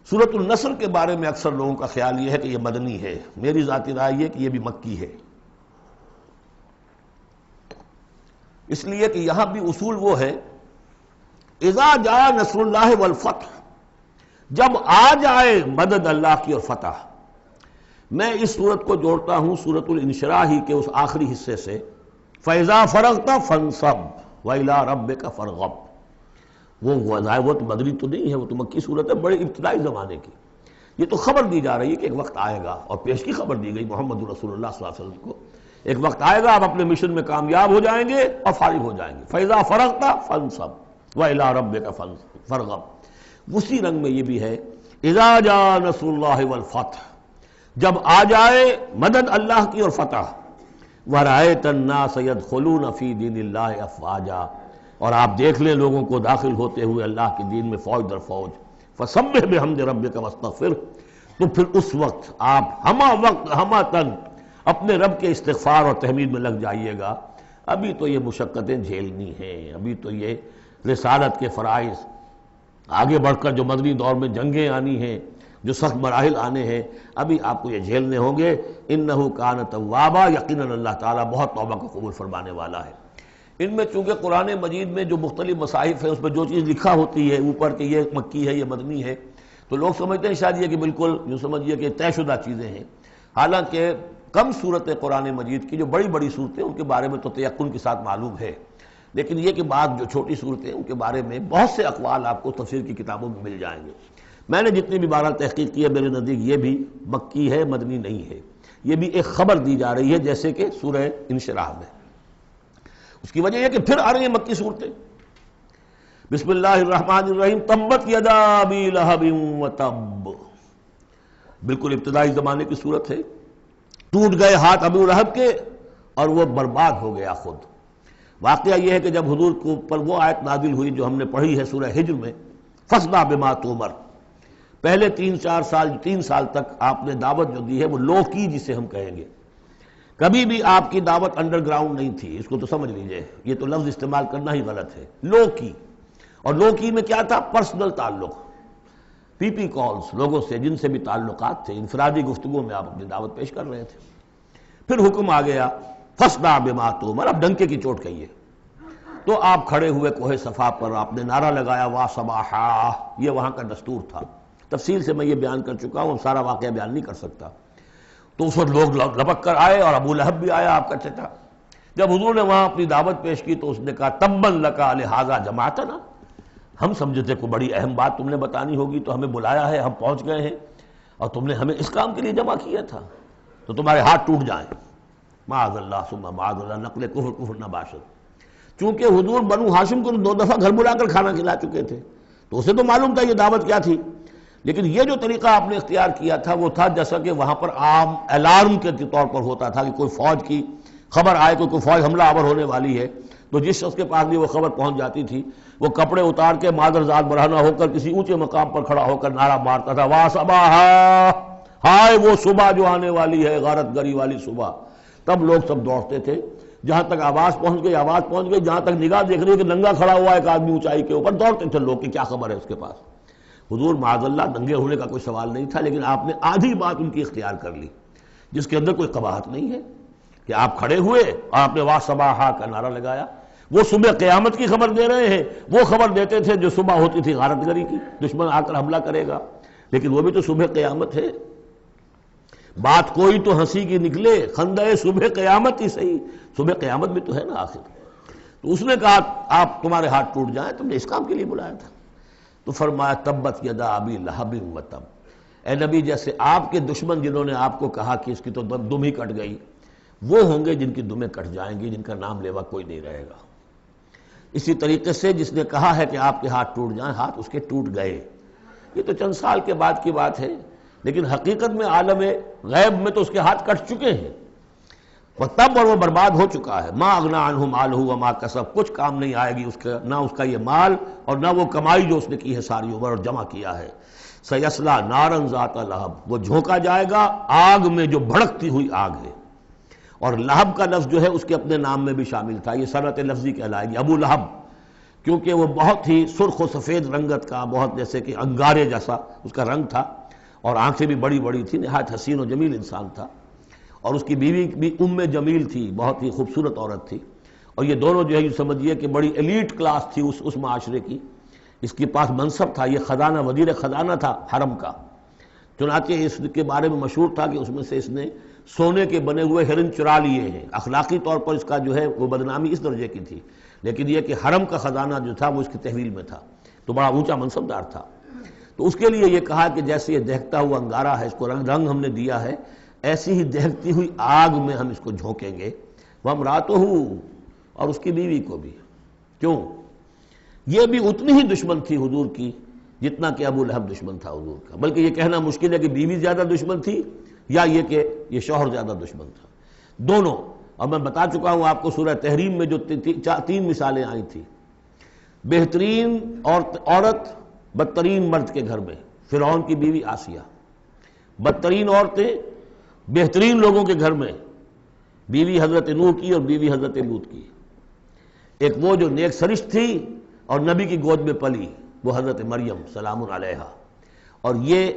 سورۃ النصر کے بارے میں اکثر لوگوں کا خیال یہ ہے کہ یہ مدنی ہے، میری ذاتی رائے یہ کہ یہ بھی مکی ہے، اس لیے کہ یہاں بھی اصول وہ ہے اذا جاء نصر اللہ والفتح، جب آ جائے مدد اللہ کی اور فتح۔ میں اس صورت کو جوڑتا ہوں سورۃ الانشراح کے اس آخری حصے سے، فَإِذَا فَرَغْتَ فَانصَبْ وَإِلَىٰ رَبِّكَ فَارْغَب۔ وہ تو مدنی تو نہیں ہے، وہ تو مکی صورت ہے، بڑے ابتدائی زمانے کی۔ یہ تو خبر دی جا رہی ہے کہ ایک وقت آئے گا، اور پیش کی خبر دی گئی محمد رسول اللہ صلی اللہ علیہ وسلم کو، ایک وقت آئے گا آپ اپنے مشن میں کامیاب ہو جائیں گے اور فارغ ہو جائیں گے۔ فَإِذَا فَرَغْتَ فَانصَبْ وَإِلَىٰ رَبِّكَ فَارْغَب۔ اسی رنگ میں یہ بھی ہے اذا جاء نصر اللہ والفتح، جب آ جائے مدد اللہ کی اور فتح، وَرَأَيْتَ النَّاسَ يَدْخُلُونَ فِي دِينِ اللَّهِ أَفْوَاجًا، اور آپ دیکھ لیں لوگوں کو داخل ہوتے ہوئے اللہ کے دین میں فوج در فوج۔ فَسَبِّحْ بِحَمْدِ رَبِّكَ وَاسْتَغْفِرْ، تو پھر اس وقت آپ ہمہ تن اپنے رب کے استغفار اور تحمید میں لگ جائیے گا۔ ابھی تو یہ مشقتیں جھیلنی ہیں، ابھی تو یہ رسالت کے فرائض، آگے بڑھ کر جو مدنی دور میں جنگیں آنی ہیں، جو سخت مراحل آنے ہیں، ابھی آپ کو یہ جھیلنے ہوں گے۔ انہ کان توابا، یقیناً اللہ تعالیٰ بہت توبہ کو قبول فرمانے والا ہے۔ ان میں چونکہ قرآن مجید میں جو مختلف مصاحف ہیں اس میں جو چیز لکھا ہوتی ہے اوپر کہ یہ مکی ہے یہ مدنی ہے، تو لوگ سمجھتے ہیں شاید یہ کہ بالکل جو سمجھیے کہ طے شدہ چیزیں ہیں، حالانکہ کم صورتیں قرآن مجید کی جو بڑی بڑی صورتیں ان کے بارے میں تو تیقن کے ساتھ معلوم ہے، لیکن یہ کہ بعض جو چھوٹی صورتیں ان کے بارے میں بہت سے اقوال آپ کو تفسیر کی کتابوں میں مل جائیں گے۔ میں نے جتنی بھی بہرحال تحقیق کی ہے، میرے نزدیک یہ بھی مکی ہے، مدنی نہیں ہے، یہ بھی ایک خبر دی جا رہی ہے جیسے کہ سورہ انشراح میں۔ اس کی وجہ یہ کہ پھر آ رہی ہیں مکی صورتیں۔ بسم اللہ الرحمن الرحیم، تبت یدا ابی لہب وتب، بالکل ابتدائی زمانے کی صورت ہے۔ ٹوٹ گئے ہاتھ ابو لہب کے اور وہ برباد ہو گیا خود۔ واقعہ یہ ہے کہ جب حضور کو پر وہ آیت نازل ہوئی جو ہم نے پڑھی ہے سورہ ہجر میں، فاصدع بما تؤمر، پہلے 3 سال تک آپ نے دعوت جو دی ہے وہ لو کی، جسے ہم کہیں گے، کبھی بھی آپ کی دعوت انڈر گراؤنڈ نہیں تھی، اس کو تو سمجھ لیجئے، یہ تو لفظ استعمال کرنا ہی غلط ہے، لو کی۔ اور لو کی میں کیا تھا؟ پرسنل تعلق، پی پی کالز، لوگوں سے جن سے بھی تعلقات تھے، انفرادی گفتگو میں آپ اپنی دعوت پیش کر رہے تھے۔ پھر حکم آ گیا فاصدع بما تؤمر، اب ڈنکے کی چوٹ کہیے۔ تو آپ کھڑے ہوئے کوہ صفا پر، آپ نے نعرہ لگایا وا صباحا، یہ وہاں کا دستور تھا، تفصیل سے میں یہ بیان کر چکا ہوں، سارا واقعہ بیان نہیں کر سکتا۔ تو اس وقت لوگ لپک کر آئے اور ابو لہب بھی آیا، آپ کا چچا۔ جب حضور نے وہاں اپنی دعوت پیش کی تو اس نے کہا تبا لک لہذا جمعتنا، ہم سمجھے تھے کوئی بڑی اہم بات تم نے بتانی ہوگی تو ہمیں بلایا ہے، ہم پہنچ گئے ہیں اور تم نے ہمیں اس کام کے لیے جمع کیا تھا، تو تمہارے ہاتھ ٹوٹ جائیں۔ معاذ اللہ ثم معاذ اللہ، نقل کفر نہ باشد۔ چونکہ حضور بنو ہاشم کو 2 دفعہ گھر بلا کر کھانا کھلا چکے تھے، تو اسے تو معلوم تھا یہ دعوت کیا تھی، لیکن یہ جو طریقہ آپ نے اختیار کیا تھا وہ تھا جیسا کہ وہاں پر عام الارم کے طور پر ہوتا تھا کہ کوئی فوج کی خبر آئے، کوئی فوج حملہ آور ہونے والی ہے، تو جس شخص کے پاس بھی وہ خبر پہنچ جاتی تھی وہ کپڑے اتار کے مادرزاد برہنہ ہو کر کسی اونچے مقام پر کھڑا ہو کر نعرہ مارتا تھا وا صباحا، ہائے وہ صبح جو آنے والی ہے، غارت گری والی صبح۔ تب لوگ سب دوڑتے تھے، جہاں تک آواز پہنچ گئی، جہاں تک نگاہ دیکھ رہی ہے کہ ننگا کھڑا ہوا ہے ایک آدمی اونچائی کے اوپر، دوڑتے تھے لوگ کہ کیا خبر ہے اس کے پاس۔ حضور معاذ اللہ ننگے ہونے کا کوئی سوال نہیں تھا، لیکن آپ نے آدھی بات ان کی اختیار کر لی جس کے اندر کوئی قباحت نہیں ہے، کہ آپ کھڑے ہوئے اور آپ نے وا صباحا کا نعرہ لگایا۔ وہ صبح قیامت کی خبر دے رہے ہیں، وہ خبر دیتے تھے جو صبح ہوتی تھی غارت گری کی، دشمن آ کر حملہ کرے گا، لیکن وہ بھی تو صبح قیامت ہے۔ بات کوئی تو ہنسی کی نکلے، خندہ صبح قیامت ہی صحیح، صبح قیامت بھی تو ہے نا آخر۔ تو اس نے کہا آپ تمہارے ہاتھ ٹوٹ جائیں، تم نے اس کام کے لیے بلایا تھا۔ تو فرمایا تبت یدا ابی لہب وتب، اے نبی جیسے آپ کے دشمن جنہوں نے آپ کو کہا کہ اس کی تو دم ہی کٹ گئی، وہ ہوں گے جن کی دمیں کٹ جائیں گی، جن کا نام لیوا کوئی نہیں رہے گا۔ اسی طریقے سے جس نے کہا ہے کہ آپ کے ہاتھ ٹوٹ جائیں، ہاتھ اس کے ٹوٹ گئے۔ یہ تو چند سال کے بعد کی بات ہے، لیکن حقیقت میں عالم غیب میں تو اس کے ہاتھ کٹ چکے ہیں، وہ تب اور وہ برباد ہو چکا ہے۔ ما اغنی عنہ مالہ وما کسب، کچھ کام نہیں آئے گی اس کا، نہ اس کا یہ مال اور نہ وہ کمائی جو اس نے کی ہے ساری عمر اور جمع کیا ہے۔ سیصلی نارا ذات لہب، وہ جھونکا جائے گا آگ میں جو بھڑکتی ہوئی آگ ہے۔ اور لہب کا لفظ جو ہے اس کے اپنے نام میں بھی شامل تھا، یہ صنعت لفظی کہلائے گی، ابو لہب۔ کیونکہ وہ بہت ہی سرخ و سفید رنگت کا، بہت جیسے کہ انگارے جیسا اس کا رنگ تھا، اور آنکھیں بھی بڑی بڑی تھی، نہایت حسین و جمیل انسان تھا، اور اس کی بیوی بھی ام جمیل تھی، بہت ہی خوبصورت عورت تھی، اور یہ دونوں جو ہے یہ سمجھیے کہ بڑی ایلیٹ کلاس تھی اس معاشرے کی، اس کے پاس منصب تھا، یہ خزانہ وزیر خزانہ تھا حرم کا، چنانچہ اس کے بارے میں مشہور تھا کہ اس میں سے اس نے سونے کے بنے ہوئے ہرن چرا لیے ہیں۔ اخلاقی طور پر اس کا جو ہے وہ بدنامی اس درجے کی تھی، لیکن یہ کہ حرم کا خزانہ جو تھا وہ اس کی تحویل میں تھا، تو بڑا اونچا منصب دار تھا۔ تو اس کے لیے یہ کہا کہ جیسے یہ دہکتا ہوا انگارہ ہے، اس کو رنگ ہم نے دیا ہے، ایسی ہی دہکتی ہوئی آگ میں ہم اس کو جھونکیں گے، وَامْرَأَتُهُ، اور اس کی بیوی کو بھی۔ کیوں؟ یہ بھی اتنی ہی دشمن تھی حضور کی جتنا کہ ابو لہب دشمن تھا حضور کا، بلکہ یہ کہنا مشکل ہے کہ بیوی زیادہ دشمن تھی یا یہ کہ یہ شوہر زیادہ دشمن تھا، دونوں۔ اور میں بتا چکا ہوں آپ کو سورہ تحریم میں جو تین مثالیں آئی تھی، بہترین عورت بدترین مرد کے گھر میں، فرعون کی بیوی آسیہ، بدترین عورتیں بہترین لوگوں کے گھر میں، بیوی حضرت نوح کی اور بیوی حضرت لوط کی، ایک وہ جو نیک سرشت تھی اور نبی کی گود میں پلی، وہ حضرت مریم سلام علیہا، اور یہ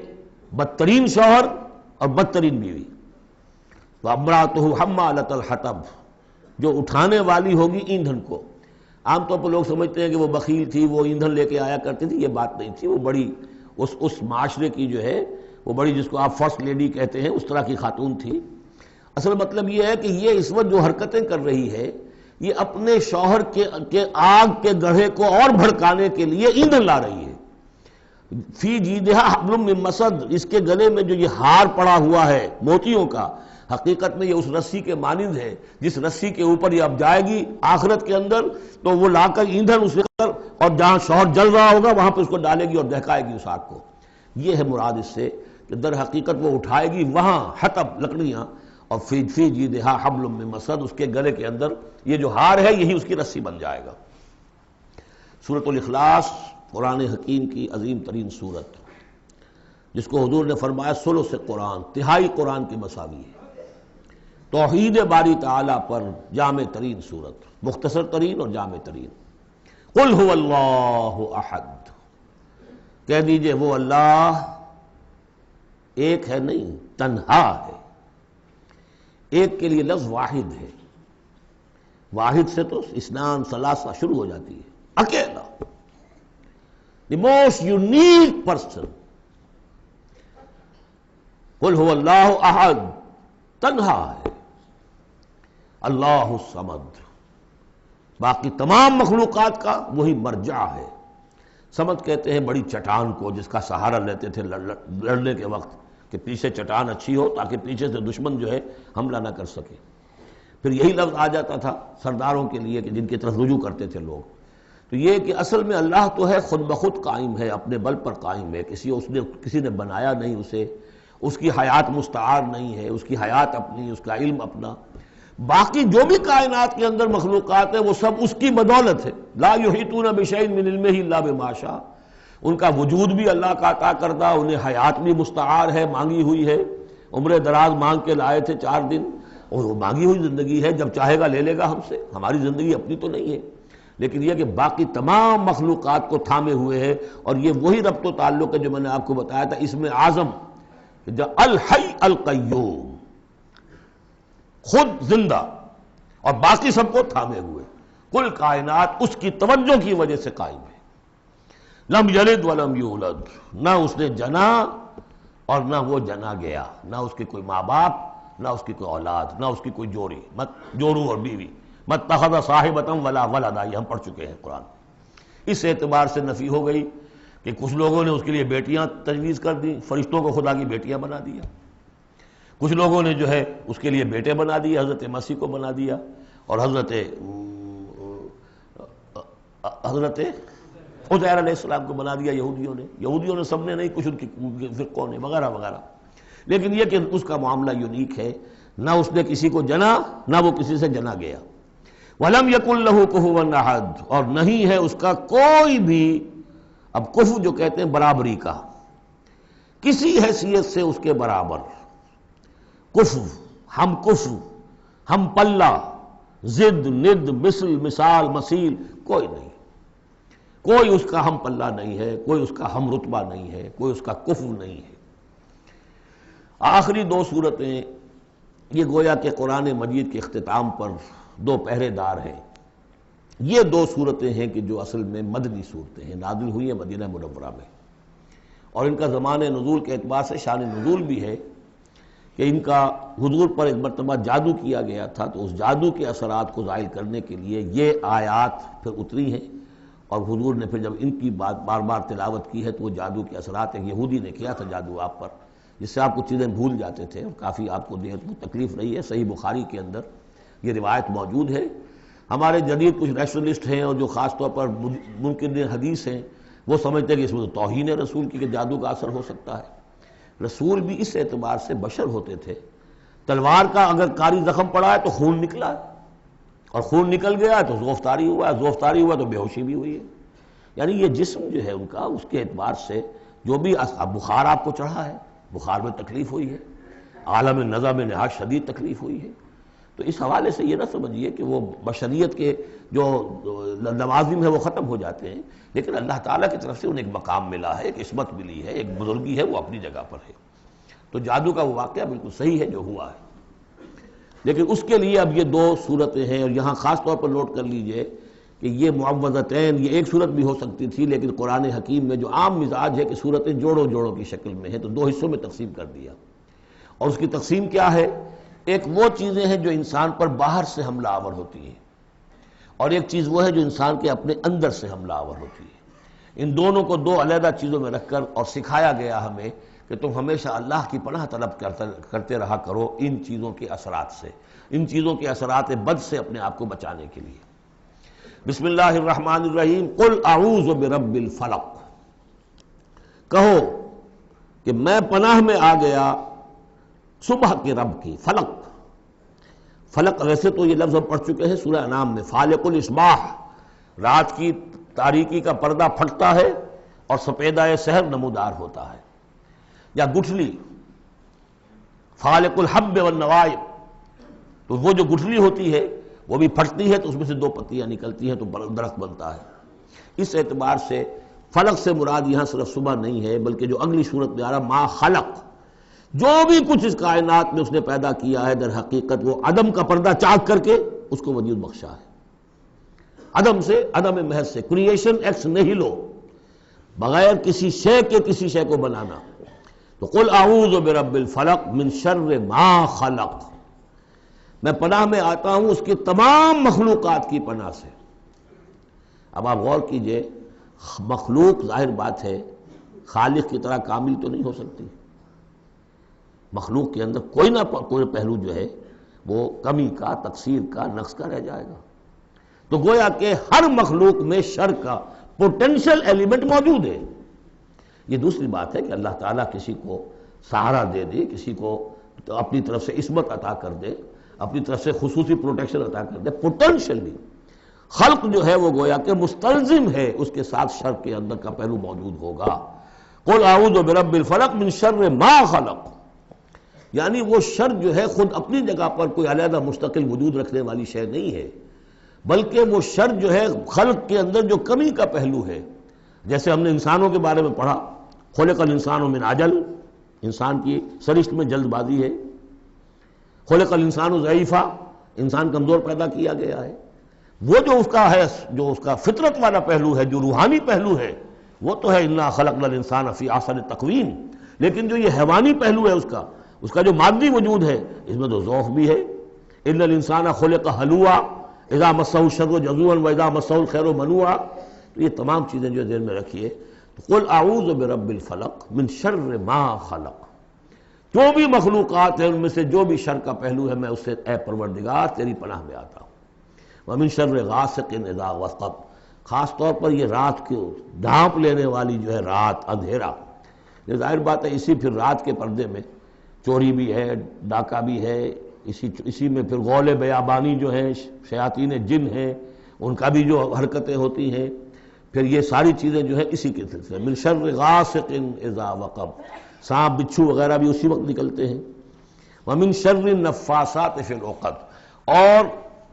بدترین شوہر اور بدترین بیوی۔ وَامْرَأَتُهُ حَمَّالَةَ الْحَطَبِ، جو اٹھانے والی ہوگی ایندھن کو۔ عام طور پر لوگ سمجھتے ہیں کہ وہ بخیل تھی، وہ ایندھن لے کے آیا کرتی تھی، یہ بات نہیں تھی، وہ بڑی اس معاشرے کی جو ہے وہ بڑی، جس کو آپ فرسٹ لیڈی کہتے ہیں، اس طرح کی خاتون تھی۔ اصل مطلب یہ ہے کہ یہ اس وقت جو حرکتیں کر رہی ہے، یہ اپنے شوہر کے آگ کے گڑھے کو اور بھڑکانے کے لیے ایندھن لا رہی ہے۔ فی جیدہا حبل من مسد، اس کے گلے میں جو یہ ہار پڑا ہوا ہے موتیوں کا، حقیقت میں یہ اس رسی کے مانند ہے جس رسی کے اوپر یہ اب جائے گی آخرت کے اندر، تو وہ لا کر ایندھن اس پر، اور جہاں شوہر جل رہا ہوگا وہاں پہ اس کو ڈالے گی اور دہکائے گی اس آگ کو۔ یہ ہے مراد اس سے کہ در حقیقت وہ اٹھائے گی وہاں حطب لکڑیاں، اور فی جیدہا حبل من مسد، اس کے گلے کے اندر یہ جو ہار ہے یہی اس کی رسی بن جائے گا۔ سورۃ الاخلاص قرآن حکیم کی عظیم ترین سورت، جس کو حضور نے فرمایا ثلث قرآن، تہائی قرآن کی مساوی ہے، توحید باری تعالیٰ پر جامع ترین سورت، مختصر ترین اور جامع ترین۔ قل هو اللہ احد، کہہ دیجئے وہ اللہ ایک ہے، نہیں تنہا ہے۔ ایک کے لیے لفظ واحد ہے، واحد سے تو اسنان ثلاثہ شروع ہو جاتی ہے، اکیلا، دی موسٹ یونیک پرسن۔ قل هو اللہ احد، تنہا ہے، اللہ الصمد، باقی تمام مخلوقات کا وہی مرجع ہے۔ صمد کہتے ہیں بڑی چٹان کو، جس کا سہارا لیتے تھے لڑنے کے وقت، کہ پیچھے چٹان اچھی ہو تاکہ پیچھے سے دشمن جو ہے حملہ نہ کر سکے۔ پھر یہی لفظ آ جاتا تھا سرداروں کے لیے کہ جن کی طرف رجوع کرتے تھے لوگ۔ تو یہ کہ اصل میں اللہ تو ہے خود بخود قائم ہے، اپنے بل پر قائم ہے، کسی نے بنایا نہیں اسے، اس کی حیات مستعار نہیں ہے، اس کی حیات اپنی، اس کا علم اپنا۔ باقی جو بھی کائنات کے اندر مخلوقات ہیں وہ سب اس کی بدولت ہے۔ لا یحیطون بشیء من علمہ الا بما شاء، ان کا وجود بھی اللہ کا عطا کردہ، انہیں حیات بھی مستعار ہے، مانگی ہوئی ہے، عمر دراز مانگ کے لائے تھے 4 دن، اور وہ مانگی ہوئی زندگی ہے، جب چاہے گا لے لے گا ہم سے، ہماری زندگی اپنی تو نہیں ہے، لیکن یہ کہ باقی تمام مخلوقات کو تھامے ہوئے ہے۔ اور یہ وہی ربط و تعلق ہے جو میں نے آپ کو بتایا تھا اسم اعظم، جو الحی القیوم، خود زندہ اور باقی سب کو تھامے ہوئے، کل کائنات اس کی توجہ کی وجہ سے قائم ہے۔ لم یلد ولم یولد، نہ اس نے جنا اور نہ وہ جنا گیا، نہ اس کے کوئی ماں باپ، نہ اس کی کوئی اولاد، نہ اس کی کوئی جوڑی، جوڑو اور بیوی، متخذ صاحبۃ ولا ولدا، یہ ہم پڑھ چکے ہیں قرآن۔ اس اعتبار سے نفی ہو گئی کہ کچھ لوگوں نے اس کے لیے بیٹیاں تجویز کر دی، فرشتوں کو خدا کی بیٹیاں بنا دیا، کچھ لوگوں نے جو ہے اس کے لیے بیٹے بنا دیے، حضرت مسیح کو بنا دیا، اور حضرت عزیر علیہ السلام کو بنا دیا یہودیوں نے سب نے نہیں، کچھ ان کی فرقوں نے وغیرہ وغیرہ۔ لیکن یہ کہ اس کا معاملہ یونیک ہے، نہ اس نے کسی کو جنا نہ وہ کسی سے جنا گیا۔ وَلَمْ يَكُنْ لَهُ كُفُوًا أَحَدٌ، اور نہیں ہے اس کا کوئی بھی، اب کفو جو کہتے ہیں برابری کا، کسی حیثیت سے اس کے برابر، کفو، ہم پلہ، ضد، ند، مثل، مثال، مثیل، کوئی نہیں۔ کوئی اس کا ہم پلہ نہیں ہے، کوئی اس کا ہم رتبہ نہیں ہے، کوئی اس کا کفو نہیں ہے۔ آخری دو صورتیں یہ گویا کہ قرآن مجید کے اختتام پر دو پہرے دار ہیں۔ یہ دو صورتیں ہیں کہ جو اصل میں مدنی صورتیں ہیں، نازل ہوئی ہیں مدینہ منورہ میں، اور ان کا زمان نزول کے اعتبار سے شان نزول بھی ہے کہ ان کا حضور پر ایک مرتبہ جادو کیا گیا تھا، تو اس جادو کے اثرات کو زائل کرنے کے لیے یہ آیات پھر اتری ہیں، اور حضور نے پھر جب ان کی بات بار بار تلاوت کی ہے تو وہ جادو کے اثرات، ایک یہودی نے کیا تھا جادو آپ پر، جس سے آپ کو چیزیں بھول جاتے تھے اور کافی آپ کو تکلیف رہی ہے۔ صحیح بخاری کے اندر یہ روایت موجود ہے۔ ہمارے جدید کچھ نیشنلسٹ ہیں اور جو خاص طور پر منکر حدیث ہیں، وہ سمجھتے ہیں کہ اس میں تو توہین رسول کی کہ جادو کا اثر ہو سکتا ہے۔ رسول بھی اس اعتبار سے بشر ہوتے تھے، تلوار کا اگر کاری زخم پڑا ہے تو خون نکلا ہے، اور خون نکل گیا تو زوفتاری ہوا ہے، زوفتاری ہوا تو بے ہوشی بھی ہوئی ہے۔ یعنی یہ جسم جو ہے ان کا، اس کے اعتبار سے جو بھی بخار آپ کو چڑھا ہے، بخار میں تکلیف ہوئی ہے، عالم نزع میں نہایت شدید تکلیف ہوئی ہے، تو اس حوالے سے یہ نہ سمجھیے کہ وہ بشریت کے جو لوازم ہے وہ ختم ہو جاتے ہیں، لیکن اللہ تعالیٰ کی طرف سے انہیں ایک مقام ملا ہے، ایک عصمت ملی ہے، ایک بزرگی ہے، وہ اپنی جگہ پر ہے۔ تو جادو کا وہ واقعہ بالکل صحیح ہے جو ہوا ہے، لیکن اس کے لیے اب یہ دو صورتیں ہیں، اور یہاں خاص طور پر نوٹ کر لیجئے کہ یہ معوذتین، یہ ایک صورت بھی ہو سکتی تھی، لیکن قرآن حکیم میں جو عام مزاج ہے کہ صورتیں جوڑوں جوڑوں کی شکل میں ہیں، تو دو حصوں میں تقسیم کر دیا۔ اور اس کی تقسیم کیا ہے؟ ایک وہ چیزیں ہیں جو انسان پر باہر سے حملہ آور ہوتی ہیں، اور ایک چیز وہ ہے جو انسان کے اپنے اندر سے حملہ آور ہوتی ہے۔ ان دونوں کو دو علیحدہ چیزوں میں رکھ کر اور سکھایا گیا ہمیں کہ تم ہمیشہ اللہ کی پناہ طلب کرتے رہا کرو ان چیزوں کے اثرات سے، ان چیزوں کے اثرات بد سے اپنے آپ کو بچانے کے لیے۔ بسم اللہ الرحمن الرحیم، قل اعوذ برب الفلق، کہو کہ میں پناہ میں آ گیا صبح کے رب کی۔ فلق، فلق ویسے تو یہ لفظ ہم پڑھ چکے ہیں سورہ انعام میں، فالق الاصباح، رات کی تاریکی کا پردہ پھٹتا ہے اور سپیدہ سحر نمودار ہوتا ہے، یا گٹھلی فالق الحب والنوائب، تو وہ جو گٹھلی ہوتی ہے وہ بھی پھٹتی ہے تو اس میں سے دو پتیاں نکلتی ہیں تو درخت بنتا ہے۔ اس اعتبار سے فلق سے مراد یہاں صرف صبح نہیں ہے، بلکہ جو اگلی صورت میں آ رہا ما خلق، جو بھی کچھ اس کائنات میں اس نے پیدا کیا ہے در حقیقت وہ عدم کا پردہ چاک کر کے اس کو وجود بخشا ہے، عدم سے، عدم محض سے، کریشن ایکس نیہیلو، بغیر کسی شے کے کسی شے کو بنانا۔ تو قل اعوذ برب الفلق من شر ما خلق، میں پناہ میں آتا ہوں اس کی تمام مخلوقات کی پناہ سے۔ اب آپ غور کیجئے، مخلوق ظاہر بات ہے خالق کی طرح کامل تو نہیں ہو سکتی، مخلوق کے اندر کوئی نہ کوئی پہلو جو ہے وہ کمی کا، تقصیر کا، نقص کا رہ جائے گا، تو گویا کہ ہر مخلوق میں شر کا پوٹینشل ایلیمنٹ موجود ہے۔ یہ دوسری بات ہے کہ اللہ تعالیٰ کسی کو سہارا دے دے، کسی کو اپنی طرف سے عصمت عطا کر دے، اپنی طرف سے خصوصی پروٹیکشن عطا کر دے، پوٹینشلی خلق جو ہے وہ گویا کہ مستلزم ہے، اس کے ساتھ شر کے اندر کا پہلو موجود ہوگا۔ قل اعوذ برب الفلق من شر ما خلق، یعنی وہ شر جو ہے خود اپنی جگہ پر کوئی علیحدہ مستقل وجود رکھنے والی شے نہیں ہے، بلکہ وہ شر جو ہے خلق کے اندر جو کمی کا پہلو ہے، جیسے ہم نے انسانوں کے بارے میں پڑھا، خلق الانسان من عجل، انسان کی سرشت میں جلد بازی ہے، خلق الانسان ضعیفا، انسان کمزور پیدا کیا گیا ہے، وہ جو اس کا ہے، جو اس کا فطرت والا پہلو ہے، جو روحانی پہلو ہے، وہ تو ہے انا خلقنا الانسان فی احسن تقویم، لیکن جو یہ حیوانی پہلو ہے اس کا جو مادی وجود ہے، اس میں تو ضعف بھی ہے۔ ان الانسان خلق ہلوعا اذا مسہ الشر جزوعا واذا مسہ الخیر منوعا، تو یہ تمام چیزیں جو ذہن میں رکھیے۔ قل اعوذ برب الفلق من شر ما خلق، جو بھی مخلوقات ہیں ان میں سے جو بھی شر کا پہلو ہے میں اس سے اے پروردگار تیری پناہ میں آتا ہوں۔ ومن شر غاسق اذا وقب، خاص طور پر یہ رات کو ڈھانپ لینے والی جو ہے رات، اندھیرا، یہ ظاہر بات ہے اسی پھر رات کے پردے میں چوری بھی ہے، ڈاکہ بھی ہے، اسی میں پھر غول بیابانی جو ہیں، شیاطین جن ہیں، ان کا بھی جو حرکتیں ہوتی ہیں، پھر یہ ساری چیزیں جو ہے اسی کے سلسلے من شر غاسق اذا وقب، سانپ بچھو وغیرہ بھی اسی وقت نکلتے ہیں۔ ومن شر النفاثات فی العقد، اور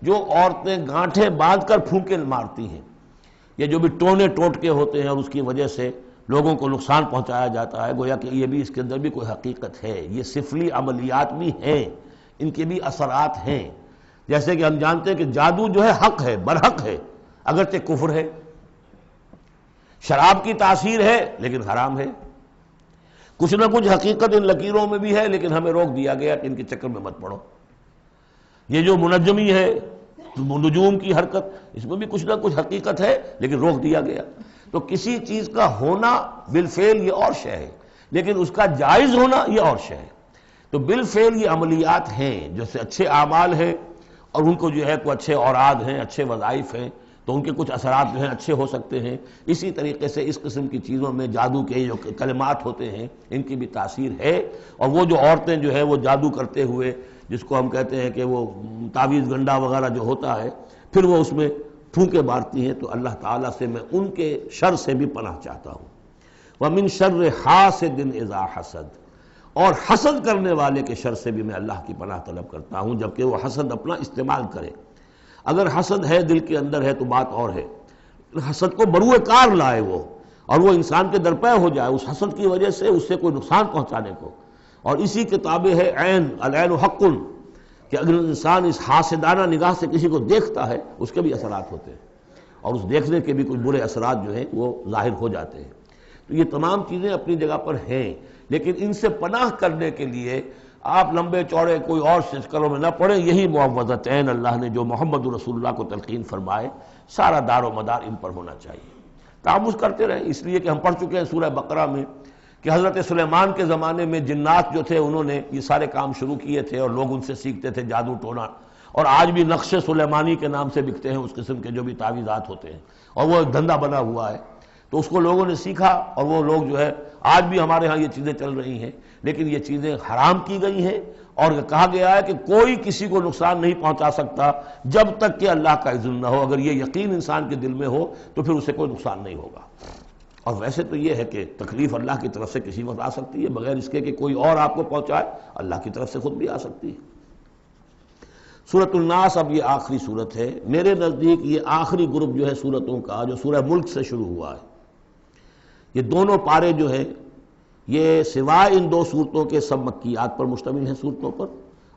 جو عورتیں گانٹھیں باندھ کر پھونکے مارتی ہیں، یہ جو بھی ٹونے ٹوٹکے ہوتے ہیں اور اس کی وجہ سے لوگوں کو نقصان پہنچایا جاتا ہے، گویا کہ یہ بھی اس کے اندر بھی کوئی حقیقت ہے، یہ سفلی عملیات بھی ہیں، ان کے بھی اثرات ہیں۔ جیسے کہ ہم جانتے ہیں کہ جادو جو ہے حق ہے، برحق ہے، اگرچہ کفر ہے، شراب کی تاثیر ہے لیکن حرام ہے، کچھ نہ کچھ حقیقت ان لکیروں میں بھی ہے، لیکن ہمیں روک دیا گیا کہ ان کے چکر میں مت پڑو۔ یہ جو منجمی ہے، نجوم کی حرکت، اس میں بھی کچھ نہ کچھ حقیقت ہے لیکن روک دیا گیا۔ تو کسی چیز کا ہونا بالفعل یہ اور شے ہے، لیکن اس کا جائز ہونا یہ اور شے ہے۔ تو بالفعل یہ عملیات ہیں، جیسے اچھے اعمال ہیں اور ان کو جو ہے کوئی اچھے اوراد ہیں، اچھے وظائف ہیں، تو ان کے کچھ اثرات جو ہیں اچھے ہو سکتے ہیں۔ اسی طریقے سے اس قسم کی چیزوں میں جادو کے جو کلمات ہوتے ہیں ان کی بھی تاثیر ہے، اور وہ جو عورتیں جو ہے وہ جادو کرتے ہوئے، جس کو ہم کہتے ہیں کہ وہ تعویذ گنڈا وغیرہ جو ہوتا ہے، پھر وہ اس میں پھونکے مارتی ہیں، تو اللہ تعالیٰ سے میں ان کے شر سے بھی پناہ چاہتا ہوں۔ وَمِن شَرِّ حَاسِدٍ إِذَا حَسَدَ، اور حسد کرنے والے کے شر سے بھی میں اللہ کی پناہ طلب کرتا ہوں، جبکہ وہ حسد اپنا استعمال کرے۔ اگر حسد ہے دل کے اندر ہے تو بات اور ہے، حسد کو بروئے کار لائے وہ، اور وہ انسان کے درپے ہو جائے اس حسد کی وجہ سے اس سے کوئی نقصان پہنچانے کو۔ اور اسی کتابیں ہے عین، العین حق، کہ اگر انسان اس حاسدانہ نگاہ سے کسی کو دیکھتا ہے اس کے بھی اثرات ہوتے ہیں، اور اس دیکھنے کے بھی کچھ برے اثرات جو ہیں وہ ظاہر ہو جاتے ہیں۔ تو یہ تمام چیزیں اپنی جگہ پر ہیں، لیکن ان سے پناہ کرنے کے لیے آپ لمبے چوڑے کوئی اور چکروں میں نہ پڑیں۔ یہی معوذتین اللہ نے جو محمد رسول اللہ کو تلقین فرمائے، سارا دار و مدار ان پر ہونا چاہیے۔ تعوذ کرتے رہیں، اس لیے کہ ہم پڑھ چکے ہیں سورہ بقرہ میں کہ حضرت سلیمان کے زمانے میں جنات جو تھے انہوں نے یہ سارے کام شروع کیے تھے، اور لوگ ان سے سیکھتے تھے جادو ٹونا، اور آج بھی نقش سلیمانی کے نام سے بکتے ہیں اس قسم کے جو بھی تعویذات ہوتے ہیں، اور وہ ایک دھندا بنا ہوا ہے۔ تو اس کو لوگوں نے سیکھا، اور وہ لوگ جو ہے آج بھی ہمارے ہاں یہ چیزیں چل رہی ہیں، لیکن یہ چیزیں حرام کی گئی ہیں، اور کہا گیا ہے کہ کوئی کسی کو نقصان نہیں پہنچا سکتا جب تک کہ اللہ کا اذن نہ ہو۔ اگر یہ یقین انسان کے دل میں ہو تو پھر اسے کوئی نقصان نہیں ہوگا۔ اور ویسے تو یہ ہے کہ تکلیف اللہ کی طرف سے کسی وقت آ سکتی ہے، بغیر اس کے کہ کوئی اور آپ کو پہنچائے، اللہ کی طرف سے خود بھی آ سکتی ہے۔ سورۃ الناس اب یہ آخری سورت ہے، میرے نزدیک یہ آخری گروپ جو ہے سورتوں کا جو سورہ ملک سے شروع ہوا ہے۔ یہ دونوں پارے جو ہیں یہ سوائے ان دو صورتوں کے سب مکیات پر مشتمل ہیں صورتوں پر،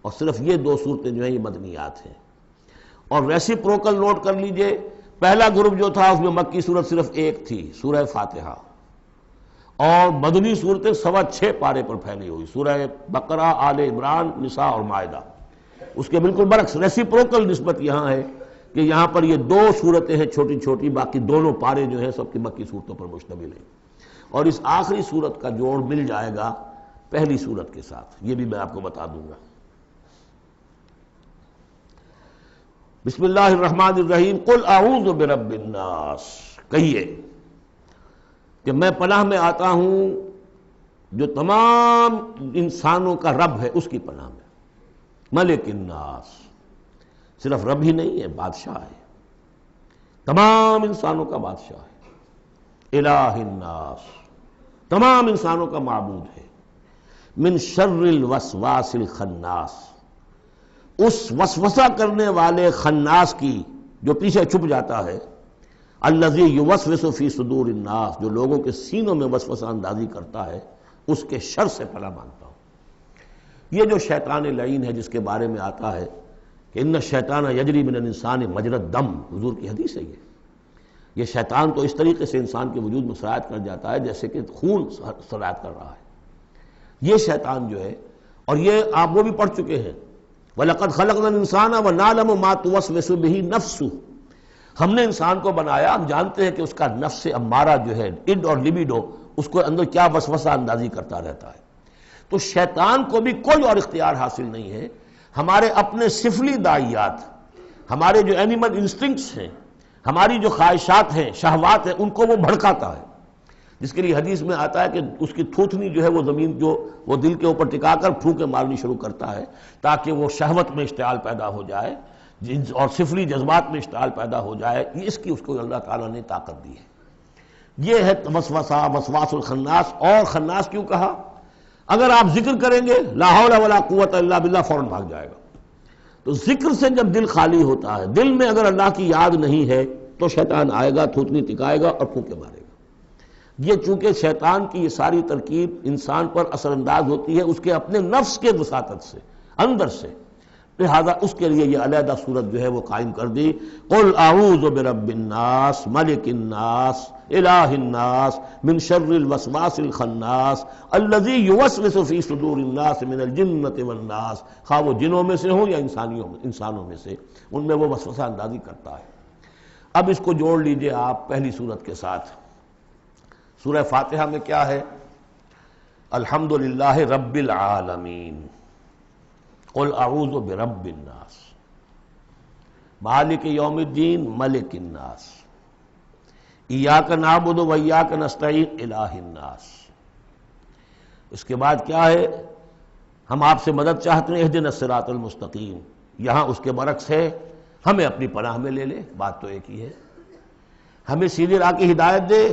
اور صرف یہ دو صورتیں جو ہیں یہ مدنیات ہیں۔ اور ریسیپروکل نوٹ کر لیجئے، پہلا گروپ جو تھا اس میں مکی صورت صرف ایک تھی، سورہ فاتحہ، اور مدنی صورتیں 6.25 پارے پر پھیلی ہوئی، سورہ بقرہ، آل عمران، نساء اور مائدہ۔ اس کے بالکل برعکس ریسیپروکل نسبت یہاں ہے کہ یہاں پر یہ دو صورتیں ہیں چھوٹی چھوٹی، باقی دونوں پارے جو ہیں سب کی مکی صورتوں پر مشتمل ہیں۔ اور اس آخری صورت کا جوڑ مل جائے گا پہلی صورت کے ساتھ، یہ بھی میں آپ کو بتا دوں گا۔ بسم اللہ الرحمن الرحیم، قل اعوذ برب الناس، کہیے کہ میں پناہ میں آتا ہوں جو تمام انسانوں کا رب ہے اس کی پناہ میں۔ ملک الناس، صرف رب ہی نہیں ہے، بادشاہ ہے، تمام انسانوں کا بادشاہ ہے۔ الہ الناس، تمام انسانوں کا معبود ہے۔ من شر الوسواس الخناس، اس وسوسہ کرنے والے خناس کی جو پیچھے چھپ جاتا ہے، الذی یوسوس فی صدور الناس، جو لوگوں کے سینوں میں وسوسہ اندازی کرتا ہے، اس کے شر سے پناہ مانگتا ہوں۔ یہ جو شیطان لعین ہے جس کے بارے میں آتا ہے کہ ان الشیطان یجری من الانسان مجری الدم، حضور کی حدیث ہے یہ شیطان تو اس طریقے سے انسان کے وجود میں سرایت کر جاتا ہے جیسے کہ خون سرایت کر رہا ہے۔ یہ شیطان جو ہے، اور یہ آپ وہ بھی پڑھ چکے ہیں، وَلَقَدْ خَلَقْنَا الْإِنسَانَ وَنَعْلَمُ مَا تُوَسْوِسُ بِهِ نَفْسُهُ، ہم نے انسان کو بنایا، ہم جانتے ہیں کہ اس کا نفس امارہ جو ہے، اڈ اور لبیڈو، اس کو اندر کیا وسوسہ اندازی کرتا رہتا ہے۔ تو شیطان کو بھی کوئی اور اختیار حاصل نہیں ہے، ہمارے اپنے سفلی داعیات، ہمارے جو اینیمل انسٹنکٹس ہیں، ہماری جو خواہشات ہیں، شہوات ہیں، ان کو وہ بھڑکاتا ہے، جس کے لیے حدیث میں آتا ہے کہ اس کی تھوتنی جو ہے وہ زمین جو وہ دل کے اوپر ٹکا کر پھونکے مارنی شروع کرتا ہے تاکہ وہ شہوت میں اشتعال پیدا ہو جائے اور سفلی جذبات میں اشتعال پیدا ہو جائے۔ اس کی اس کو اللہ تعالیٰ نے طاقت دی ہے۔ یہ ہے وسوسہ، وسواس الخناس۔ اور خناس کیوں کہا؟ اگر آپ ذکر کریں گے لا حول ولا قوت الا باللہ، فوراً بھاگ جائے گا۔ تو ذکر سے جب دل خالی ہوتا ہے، دل میں اگر اللہ کی یاد نہیں ہے تو شیطان آئے گا، تھوتنی ٹکائے گا اور پھونکے مارے گا۔ یہ چونکہ شیطان کی یہ ساری ترکیب انسان پر اثر انداز ہوتی ہے اس کے اپنے نفس کے وساطت سے، اندر سے، لہذا اس کے لیے یہ علیحدہ صورت جو ہے وہ قائم کر دی۔ قل اعوذ برب الناس ملک الناس الہ الناس من شر الوسواس الخناس الذی یوسوس فی صدور الناس من الجنۃ والناس، خواہ وہ جنوں میں سے ہوں یا انسانوں میں سے، ان میں وہ وسوسہ اندازی کرتا ہے۔ اب اس کو جوڑ لیجئے آپ پہلی صورت کے ساتھ۔ سورہ فاتحہ میں کیا ہے؟ الحمدللہ رب العالمین، قل اعوذ برب الناس، مالک یوم الدین، ملک الناس، ایاک نعبد و ایاک نستعین، الہ الناس۔ اس کے بعد کیا ہے؟ ہم آپ سے مدد چاہتے ہیں، اہدنا الصراط المستقیم، یہاں اس کے برعکس ہے، ہمیں اپنی پناہ میں لے لے، بات تو ایک ہی ہے، ہمیں سیدھی راہ کی ہدایت دے،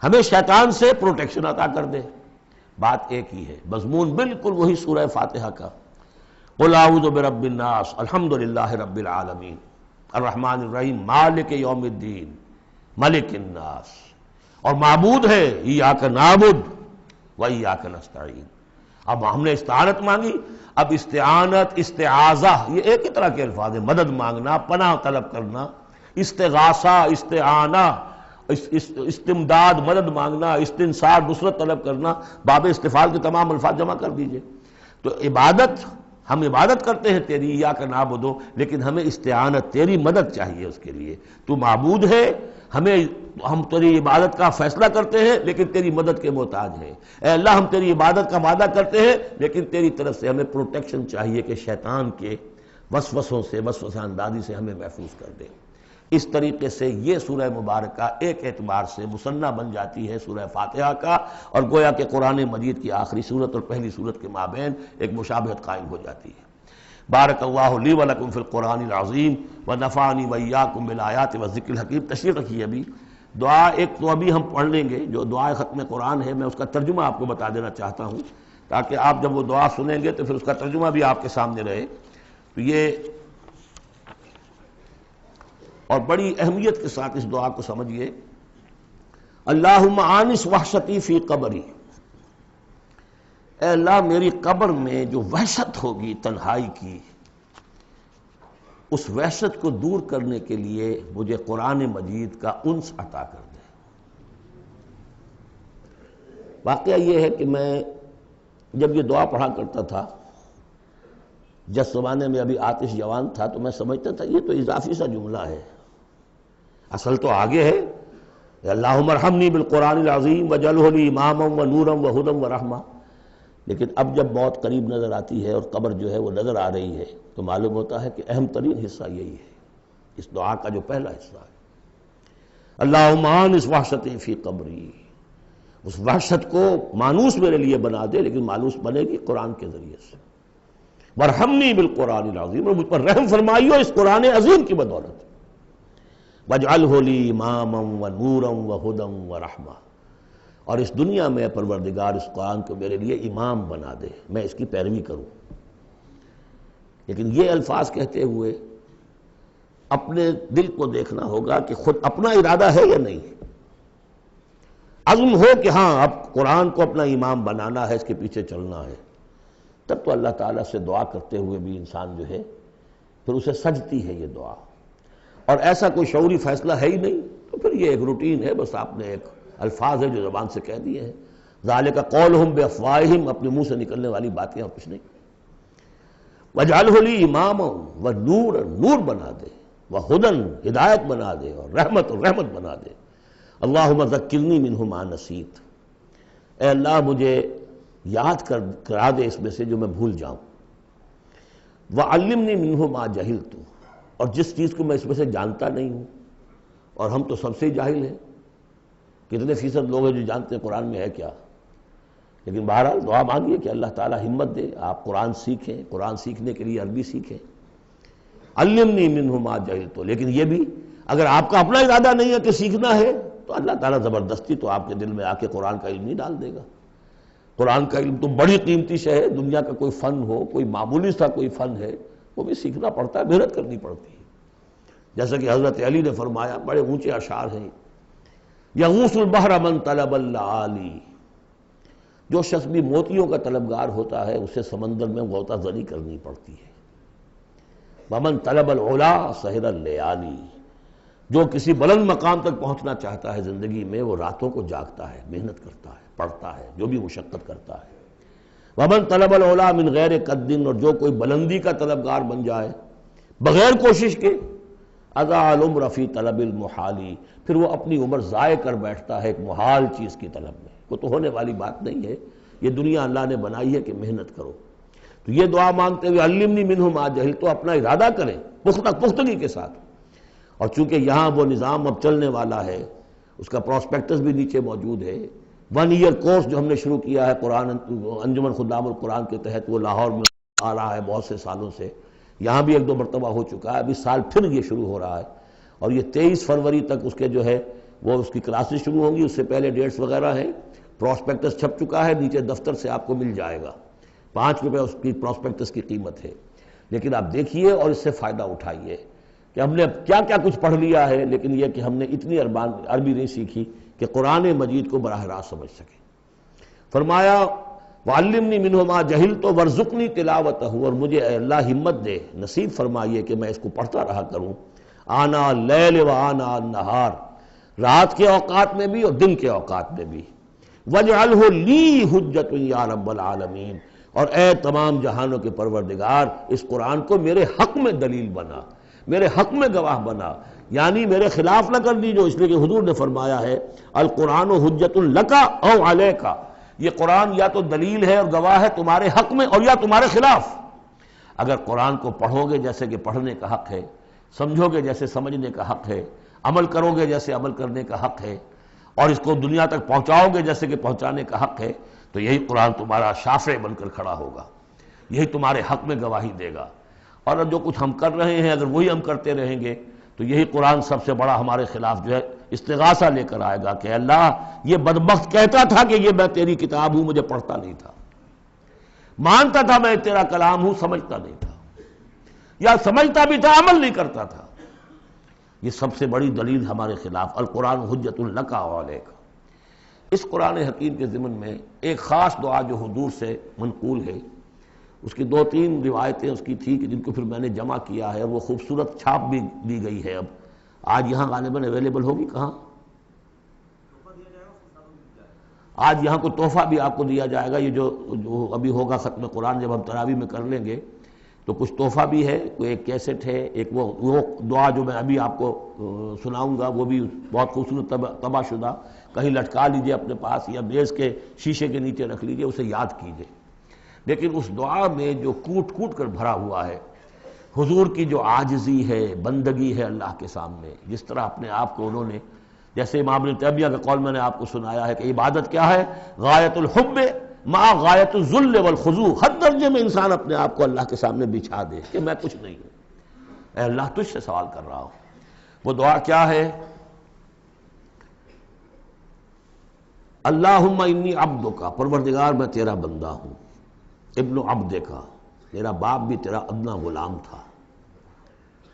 ہمیں شیطان سے پروٹیکشن عطا کر دے، بات ایک ہی ہے، مضمون بالکل وہی سورہ فاتحہ کا۔ قل اعوذ برب الناس، الحمدللہ رب العالمین، الرحمن الرحیم، مالک یوم الدین، ملک الناس، اور معبود ہے ایاک نعبد و ایاک نستعین۔ اب ہم نے استعانت مانگی، اب استعانت، استعاذہ، یہ ایک ہی طرح کے الفاظ ہیں، مدد مانگنا، پناہ طلب کرنا، استغاثہ، استعانہ، استمداد، مدد مانگنا، استنصار، نصرت طلب کرنا، باب استفعال کے تمام الفاظ جمع کر دیجئے۔ تو عبادت، ہم عبادت کرتے ہیں تیری، ایاک نعبد، لیکن ہمیں استعانت، تیری مدد چاہیے اس کے لیے، تو معبود ہے، ہم تیری عبادت کا فیصلہ کرتے ہیں لیکن تیری مدد کے محتاج ہیں۔ اے اللہ، ہم تیری عبادت کا وعدہ کرتے ہیں لیکن تیری طرف سے ہمیں پروٹیکشن چاہیے کہ شیطان کے وسوسوں سے، وسوسہ اندازی سے ہمیں محفوظ کر دے۔ اس طریقے سے یہ سورہ مبارکہ ایک اعتبار سے مثنیٰ بن جاتی ہے سورہ فاتحہ کا، اور گویا کہ قرآن مجید کی آخری صورت اور پہلی صورت کے مابین ایک مشابہت قائم ہو جاتی ہے۔ بارک اللہ لی ولکم فی القرآن العظیم ونفعنی وایاکم بالآیات والذکر الحکیم۔ تشریف رکھیے ابھی دعا ایک تو ابھی ہم پڑھ لیں گے جو دعائے ختم قرآن ہے، میں اس کا ترجمہ آپ کو بتا دینا چاہتا ہوں تاکہ آپ جب وہ دعا سنیں گے تو پھر اس کا ترجمہ بھی آپ کے سامنے رہے۔ تو یہ اور بڑی اہمیت کے ساتھ اس دعا کو سمجھیے۔ اللہم آنس وحشتی فی قبری، اے اللہ میری قبر میں جو وحشت ہوگی تنہائی کی، اس وحشت کو دور کرنے کے لیے مجھے قرآن مجید کا انس عطا کر دے۔ واقعہ یہ ہے کہ میں جب یہ دعا پڑھا کرتا تھا، جس زمانے میں ابھی آتش جوان تھا، تو میں سمجھتا تھا یہ تو اضافی سا جملہ ہے، اصل تو آگے ہے، اللہم ارحمنی بالقرآن العظیم وجعلہ لی اماما ونورا وہدی ورحمہ۔ لیکن اب جب موت قریب نظر آتی ہے اور قبر جو ہے وہ نظر آ رہی ہے تو معلوم ہوتا ہے کہ اہم ترین حصہ یہی ہے، اس دعا کا جو پہلا حصہ ہے، اللہم آنس وحشتی فی قبری، اس وحشت کو مانوس میرے لیے بنا دے، لیکن مانوس بنے گی قرآن کے ذریعے سے۔ وارحمنی بالقرآن العظیم، اور مجھ پر رحم فرمائیو اس قرآن عظیم کی بدولت۔ وجعلہ لی اماما ونورا وہدی ورحمہ، اور اس دنیا میں پروردگار اس قرآن کو میرے لیے امام بنا دے، میں اس کی پیروی کروں۔ لیکن یہ الفاظ کہتے ہوئے اپنے دل کو دیکھنا ہوگا کہ خود اپنا ارادہ ہے یا نہیں، عزم ہو کہ ہاں اب قرآن کو اپنا امام بنانا ہے، اس کے پیچھے چلنا ہے، تب تو اللہ تعالیٰ سے دعا کرتے ہوئے بھی انسان جو ہے پھر اسے سجتی ہے یہ دعا، اور ایسا کوئی شعوری فیصلہ ہے ہی نہیں تو پھر یہ ایک روٹین ہے، بس آپ نے ایک الفاظ ہے جو زبان سے کہہ دیے ہیں، ذالک قولہم بافواہہم، اپنے منہ سے نکلنے والی باتیں اور کچھ نہیں۔ وجعلہ لی اماما ونورا، نور بنا دے، وہدی، ہدایت بنا دے، اور رحمت بنا دے۔ اللہم ذکرنی منہ ما نسیت، اے اللہ مجھے یاد کرا دے اس میں سے جو میں بھول جاؤں۔ وعلمنی منہ ما جہلت، اور جس چیز کو میں اس میں سے جانتا نہیں ہوں، اور ہم تو سب سے جاہل ہیں، کتنے فیصد لوگ ہیں جو جانتے ہیں قرآن میں ہے کیا، لیکن بہرحال دعا مانگیے کہ اللہ تعالیٰ ہمت دے، آپ قرآن سیکھیں، قرآن سیکھنے کے لیے عربی سیکھیں۔ علمنی منہ ما جہلت، لیکن یہ بھی اگر آپ کا اپنا ارادہ نہیں ہے کہ سیکھنا ہے تو اللہ تعالیٰ زبردستی تو آپ کے دل میں آ کے قرآن کا علم نہیں ڈال دے گا۔ قرآن کا علم تو بڑی قیمتی شے ہے، دنیا کا کوئی فن ہو، کوئی معمولی سا کوئی فن ہے، وہ بھی سیکھنا پڑتا ہے، محنت کرنی پڑتی ہے۔ جیسا کہ حضرت علی نے فرمایا، بڑے اونچے اشعار ہیں، یغوث البحر من طلب اللعالی، جو شخص بھی موتیوں کا طلبگار ہوتا ہے اسے سمندر میں غوطہ زنی کرنی پڑتی ہے۔ ومن طلب العلا سہر اللیالی، جو کسی بلند مقام تک پہنچنا چاہتا ہے زندگی میں وہ راتوں کو جاگتا ہے، محنت کرتا ہے، پڑھتا ہے، جو بھی مشقت کرتا ہے۔ ومن طلب العلا من غیر قد، اور جو کوئی بلندی کا طلبگار بن جائے بغیر کوشش کے، اضاع العمر فی طلب المحالی، پھر وہ اپنی عمر ضائع کر بیٹھتا ہے ایک محال چیز کی طلب میں۔ وہ تو ہونے والی بات نہیں ہے، یہ دنیا اللہ نے بنائی ہے کہ محنت کرو۔ تو یہ دعا مانگتے ہوئے علمنی منہ ما جہلت، تو اپنا ارادہ کریں پختگی کے ساتھ۔ اور چونکہ یہاں وہ نظام اب چلنے والا ہے، اس کا پراسپیکٹس بھی نیچے موجود ہے، 1 ایئر کورس جو ہم نے شروع کیا ہے قرآن انجمن خدام القرآن کے تحت، وہ لاہور میں آ رہا ہے بہت سے سالوں سے، یہاں بھی 1-2 مرتبہ ہو چکا ہے، اب اس سال پھر یہ شروع ہو رہا ہے، اور یہ 23 فروری تک اس کے جو ہے وہ اس کی کلاسز شروع ہوں گی۔ اس سے پہلے ڈیٹس وغیرہ ہیں، پراسپیکٹس چھپ چکا ہے، نیچے دفتر سے آپ کو مل جائے گا، 5 روپے اس کی پراسپیکٹس کی قیمت ہے۔ لیکن آپ دیکھیے اور اس سے فائدہ اٹھائیے کہ ہم نے اب کیا کیا کچھ پڑھ لیا ہے، لیکن یہ کہ ہم نے اتنی عربی نہیں سیکھی کہ قرآن مجید کو براہ راست سمجھ سکیں۔ فرمایا وعلمنی منہ ما جہلت وارزقنی تلاوتہ، اور مجھے اے اللہ ہمت دے، نصیب فرمائیے کہ میں اس کو پڑھتا رہا کروں، آنا اللیل و آنا النہار، رات کے اوقات میں بھی اور دن کے اوقات میں بھی، وَاجْعَلْهُ لِي حُجَّةٌ یا رب العالمین، اور اے تمام جہانوں کے پروردگار اس قرآن کو میرے حق میں دلیل بنا، میرے حق میں گواہ بنا، یعنی میرے خلاف نہ کر دیجو، اس لیے کہ حضور نے فرمایا ہے القرآن حجۃ لک او علیک، یہ قرآن یا تو دلیل ہے اور گواہ ہے تمہارے حق میں اور یا تمہارے خلاف۔ اگر قرآن کو پڑھو گے جیسے کہ پڑھنے کا حق ہے، سمجھو گے جیسے سمجھنے کا حق ہے، عمل کرو گے جیسے عمل کرنے کا حق ہے، اور اس کو دنیا تک پہنچاؤ گے جیسے کہ پہنچانے کا حق ہے، تو یہی قرآن تمہارا شافع بن کر کھڑا ہوگا، یہی تمہارے حق میں گواہی دے گا۔ اور جو کچھ ہم کر رہے ہیں اگر وہی ہم کرتے رہیں گے تو یہی قرآن سب سے بڑا ہمارے خلاف جو ہے استغاثہ لے کر آئے گا کہ اللہ یہ بدبخت کہتا تھا کہ یہ میں تیری کتاب ہوں، مجھے پڑھتا نہیں تھا، مانتا تھا میں تیرا کلام ہوں، سمجھتا نہیں تھا، یا سمجھتا بھی تھا عمل نہیں کرتا تھا۔ یہ سب سے بڑی دلیل ہمارے خلاف، القرآن حجۃ لک و علیک۔ اس قرآن حکیم کے ضمن میں ایک خاص دعا جو حضور سے منقول ہے، اس کی 2-3 روایتیں اس کی تھی کہ جن کو پھر میں نے جمع کیا ہے، اور وہ خوبصورت چھاپ بھی دی گئی ہے، اب آج یہاں غالباً اویلیبل ہوگی، کہاں آج یہاں کو تحفہ بھی آپ کو دیا جائے گا، یہ جو ابھی ہوگا ختم قرآن جب ہم تراویح میں کر لیں گے تو کچھ تحفہ بھی ہے، کوئی ایک کیسٹ ہے، ایک وہ دعا جو میں ابھی آپ کو سناؤں گا وہ بھی بہت خوبصورت طبع شدہ، کہیں لٹکا لیجئے اپنے پاس یا میز کے شیشے کے نیچے رکھ لیجئے، اسے یاد کیجئے۔ لیکن اس دعا میں جو کوٹ کوٹ کر بھرا ہوا ہے، حضور کی جو عاجزی ہے، بندگی ہے اللہ کے سامنے، جس طرح اپنے آپ کو انہوں نے، جیسے امام ابن تیمیہ کا قول میں نے آپ کو سنایا ہے کہ عبادت کیا ہے، غایت الحب مع غایت الذل والخضوع، ہر درجے میں انسان اپنے آپ کو اللہ کے سامنے بچھا دے کہ میں کچھ نہیں ہوں، اے اللہ تجھ سے سوال کر رہا ہوں۔ وہ دعا کیا ہے، اللہم انی عبدک، پروردگار میں تیرا بندہ ہوں، ابن عبدک، میرا باپ بھی تیرا ادنا غلام تھا،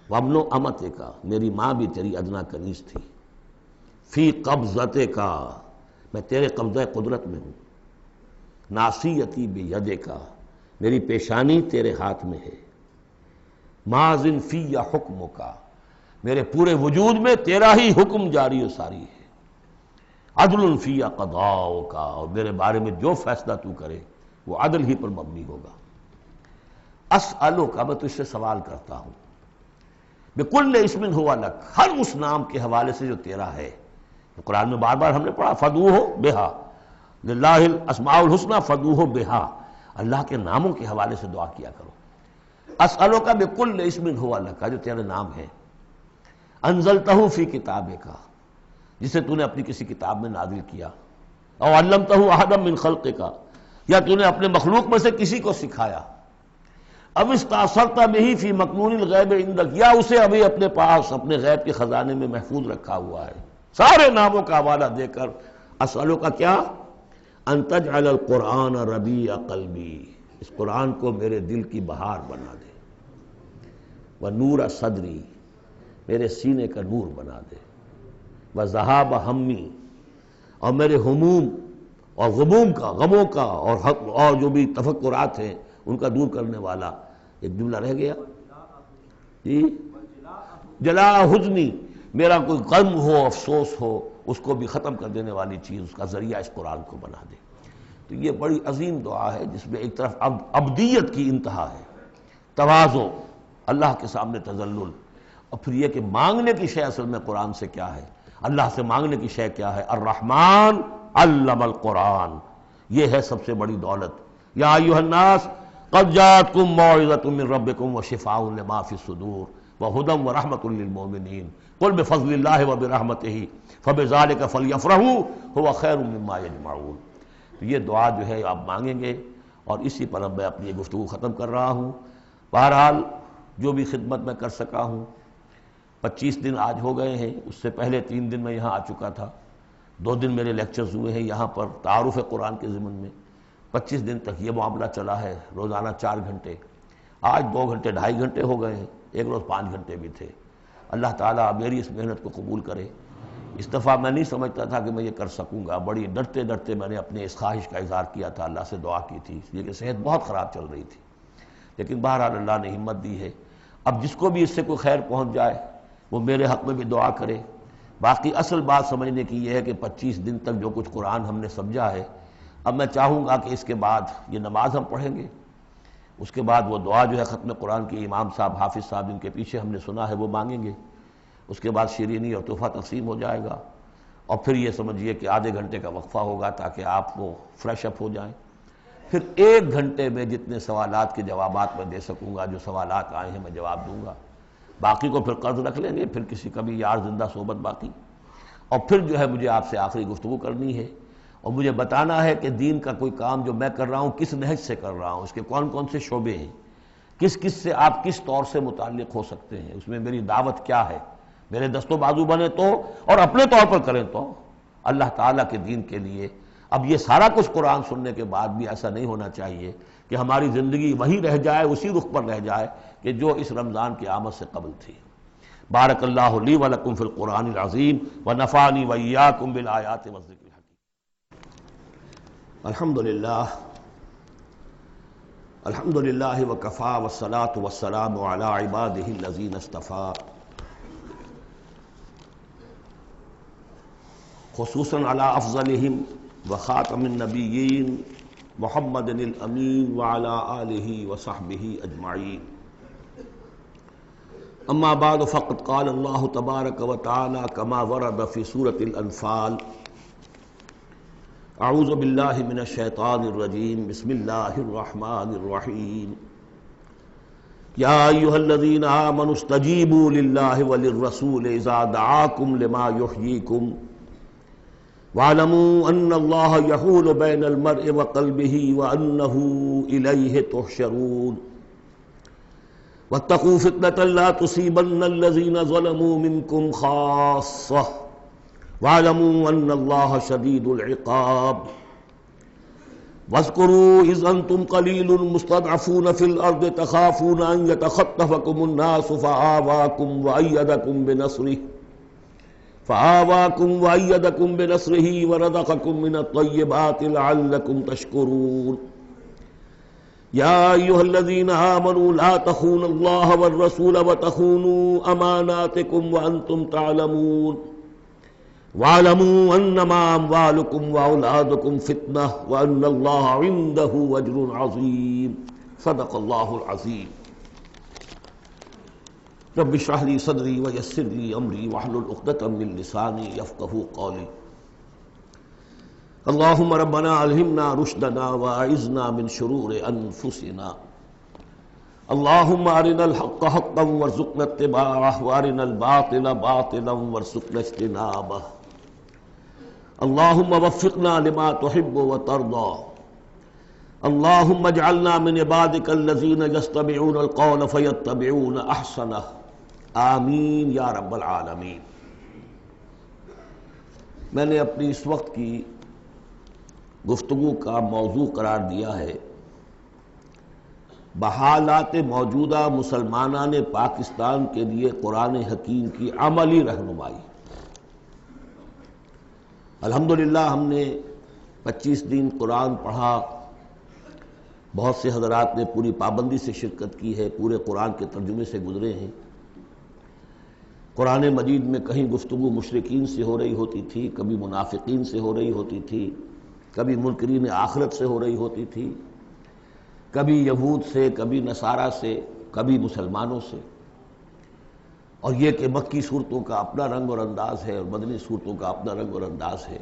وابن امتک، میری ماں بھی تیری ادنا کنیز تھی، فی قبضتک، میں تیرے قبضہ قدرت میں ہوں، ناصیتی بیدک، میری پیشانی تیرے ہاتھ میں ہے، ماضٍ فی حکمک، میرے پورے وجود میں تیرا ہی حکم جاری و ساری ہے، عدل فی قضاؤک، اور میرے بارے میں جو فیصلہ تو کرے وہ عدل ہی پر مبنی ہوگا۔ اسألک، میں تجھ سے سوال کرتا ہوں، بکل اسم ہوا لک، ہر اس نام کے حوالے سے جو تیرا ہے، قرآن میں بار بار ہم نے پڑھا فدعوہ بہا، للہ الاسماء الحسنی فدعوہ بہا، اللہ کے ناموں کے حوالے سے دعا کیا کرو۔ اسألک بکل اسم ہوا لک، جو تیرے نام ہے، انزلتہ فی کتابک، جسے تو نے اپنی کسی کتاب میں نازل کیا، او علمتہ احدا من خلقک، یا تو نے اپنے مخلوق میں سے کسی کو سکھایا، اب استاثرت بہ فی مکنون الغیب عندک، یا اسے ابھی اپنے پاس اپنے غیب کے خزانے میں محفوظ رکھا ہوا ہے۔ سارے ناموں کا حوالہ دے کر اسألو کا کیا، ان تجعل القرآن ربیع قلبی، اس قرآن کو میرے دل کی بہار بنا دے، ونور صدری، میرے سینے کا نور بنا دے، وذہاب ہمی، اور میرے ہموم اور غموم کا، غموں کا اور جو بھی تفکرات ہیں ان کا دور کرنے والا۔ ایک جملہ رہ گیا جی، جلا حزنی، میرا کوئی غم ہو، افسوس ہو، اس کو بھی ختم کر دینے والی چیز، اس کا ذریعہ اس قرآن کو بنا دے۔ تو یہ بڑی عظیم دعا ہے جس میں ایک طرف عبدیت کی انتہا ہے، تواضع، اللہ کے سامنے تذلل، اور پھر یہ کہ مانگنے کی شے اصل میں قرآن سے کیا ہے، اللہ سے مانگنے کی شے کیا ہے؟ الرحمن علم القرآن، یہ ہے سب سے بڑی دولت۔ یا ایھا الناس قد جاءتکم موعظۃ من ربکم وشفاء لما فی الصدور وہدی ورحمۃ للمؤمنین قل بفضل اللہ وبرحمتہ فبذلک فلیفرحوا ھو خیر مما یجمعون۔ تو یہ دعا جو ہے آپ مانگیں گے، اور اسی پر اب میں اپنی گفتگو ختم کر رہا ہوں۔ بہرحال جو بھی خدمت میں کر سکا ہوں، 25 دن آج ہو گئے ہیں، اس سے پہلے 3 دن میں یہاں آ چکا تھا، 2 دن میرے لیکچرز ہوئے ہیں یہاں پر تعارف قرآن کے ضمن میں، 25 دن تک یہ معاملہ چلا ہے، روزانہ 4 گھنٹے، آج 2 گھنٹے 2.5 گھنٹے ہو گئے ہیں، ایک روز 5 گھنٹے بھی تھے۔ اللہ تعالیٰ میری اس محنت کو قبول کرے۔ اس دفعہ میں نہیں سمجھتا تھا کہ میں یہ کر سکوں گا، بڑی ڈرتے ڈرتے میں نے اپنے اس خواہش کا اظہار کیا تھا، اللہ سے دعا کی تھی، اس لیے کہ صحت بہت خراب چل رہی تھی، لیکن بہرحال اللہ نے ہمت دی ہے۔ اب جس کو بھی اس سے کوئی خیر پہنچ جائے وہ میرے حق میں بھی دعا کرے۔ باقی اصل بات سمجھنے کی یہ ہے کہ 25 دن تک جو کچھ قرآن ہم نے سمجھا ہے، اب میں چاہوں گا کہ اس کے بعد یہ نماز ہم پڑھیں گے، اس کے بعد وہ دعا جو ہے ختم قرآن کی امام صاحب، حافظ صاحب جن کے پیچھے ہم نے سنا ہے وہ مانگیں گے، اس کے بعد شیرینی اور تحفہ تقسیم ہو جائے گا، اور پھر یہ سمجھیے کہ آدھے گھنٹے کا وقفہ ہوگا تاکہ آپ وہ فریش اپ ہو جائیں۔ پھر 1 گھنٹے میں جتنے سوالات کے جوابات میں دے سکوں گا، جو سوالات آئے ہیں میں جواب دوں گا، باقی کو پھر قرض رکھ لیں گے، پھر کسی کبھی یار زندہ صحبت باقی، اور پھر جو ہے مجھے آپ سے آخری گفتگو کرنی ہے، اور مجھے بتانا ہے کہ دین کا کوئی کام جو میں کر رہا ہوں کس نہج سے کر رہا ہوں، اس کے کون کون سے شعبے ہیں، کس کس سے آپ کس طور سے متعلق ہو سکتے ہیں، اس میں میری دعوت کیا ہے، میرے دست و بازو بنے تو، اور اپنے طور پر کریں تو، اللہ تعالیٰ کے دین کے لیے۔ اب یہ سارا کچھ قرآن سننے کے بعد بھی ایسا نہیں ہونا چاہیے کہ ہماری زندگی وہی رہ جائے، اسی رخ پر رہ جائے کہ جو اس رمضان کی آمد سے قبل تھی۔ بارک اللہ لی ولکم فی القرآن العظیم ونفعنی وإیاکم بالآیات والذکر الحکیم۔ الحمدللہ وکفی والصلاة والسلام علی عبادہ الذین اصطفیٰ، خصوصاً علی افضلہم وخاتم النبیین محمد الامین وعلی آلہ وصحبہ اجمعین۔ اما بعد فقد قال اللہ تبارک وتعالی کما ورد فی سورۃ الانفال، اعوذ باللہ من الشیطان الرجیم، بسم اللہ الرحمن الرحیم، یا ایھا الذین آمنوا استجیبوا للہ وللرسول اذا دعاکم لما یحییکم وَاعْلَمُوا أَنَّ اللَّهَ يَحُولُ بَيْنَ الْمَرْءِ وَقَلْبِهِ وَأَنَّهُ إِلَيْهِ تُحْشَرُونَ وَاتَّقُوا فِتْنَةً لَا تُصِيبَنَّ الَّذِينَ ظَلَمُوا مِنكُمْ خَاصَّةً وَاعْلَمُوا أَنَّ اللَّهَ شَدِيدُ الْعِقَابِ وَاذْكُرُوا إِذْ أَنْتُمْ قَلِيلٌ مُسْتَضْعَفُونَ فِي الْأَرْضِ تَخَافُونَ أَنْ يَتَخَطَّفَكُمُ النَّاسُ فآواكم وأيدكم بنصره ورزقكم من الطيبات لعلكم تشكرون يا أيها الذين آمنوا لا تخونوا الله والرسول وتخونوا أماناتكم وأنتم تعلمون واعلموا أنما أموالكم وأولادكم فتنة وأن الله عنده أجر عظيم صدق الله العظيم رب اشرح لي صدري ويسر لي امري واحلل عقدة من لساني يفقهوا قولي اللهم ربنا الهمنا رشدنا واعذنا من شرور انفسنا اللهم ارنا الحق حقا وارزقنا اتباعه وارنا الباطل باطلا وارزقنا اجتنابه اللهم وفقنا لما تحب وترضى اللهم اجعلنا من عبادك الذين يستمعون القول فيتبعون احسنه آمین یا رب العالمین۔ میں نے اپنی اس وقت کی گفتگو کا موضوع قرار دیا ہے بحالات موجودہ مسلمانان پاکستان کے لیے قرآن حکیم کی عملی رہنمائی۔ الحمدللہ ہم نے 25 دن قرآن پڑھا، بہت سے حضرات نے پوری پابندی سے شرکت کی ہے، پورے قرآن کے ترجمے سے گزرے ہیں۔ قرآن مجید میں کہیں گفتگو مشرکین سے ہو رہی ہوتی تھی، کبھی منافقین سے ہو رہی ہوتی تھی، کبھی منکرین آخرت سے ہو رہی ہوتی تھی، کبھی یہود سے، کبھی نصارہ سے، کبھی مسلمانوں سے۔ اور یہ کہ مکی صورتوں کا اپنا رنگ اور انداز ہے اور مدنی صورتوں کا اپنا رنگ اور انداز ہے۔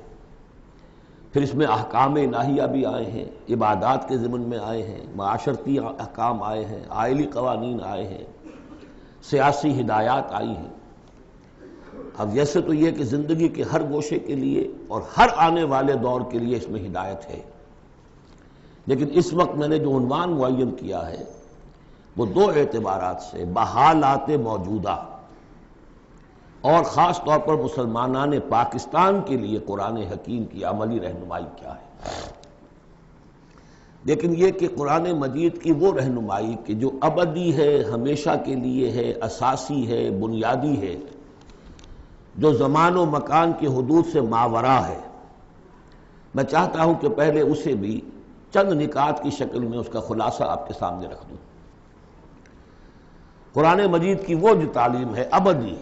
پھر اس میں احکام الہیہ بھی آئے ہیں، عبادات کے ضمن میں آئے ہیں، معاشرتی احکام آئے ہیں، آئلی قوانین آئے ہیں، سیاسی ہدایات آئی ہیں۔ اب جیسے تو یہ کہ زندگی کے ہر گوشے کے لیے اور ہر آنے والے دور کے لیے اس میں ہدایت ہے، لیکن اس وقت میں نے جو عنوان معین کیا ہے وہ دو اعتبارات سے، بحالات موجودہ اور خاص طور پر مسلمانان پاکستان کے لیے قرآن حکیم کی عملی رہنمائی کیا ہے۔ لیکن یہ کہ قرآن مجید کی وہ رہنمائی کہ جو ابدی ہے، ہمیشہ کے لیے ہے، اساسی ہے، بنیادی ہے، جو زمان و مکان کی حدود سے ماوراء ہے، میں چاہتا ہوں کہ پہلے اسے بھی چند نکات کی شکل میں اس کا خلاصہ آپ کے سامنے رکھ دوں۔ قرآن مجید کی وہ جو تعلیم ہے ابدی،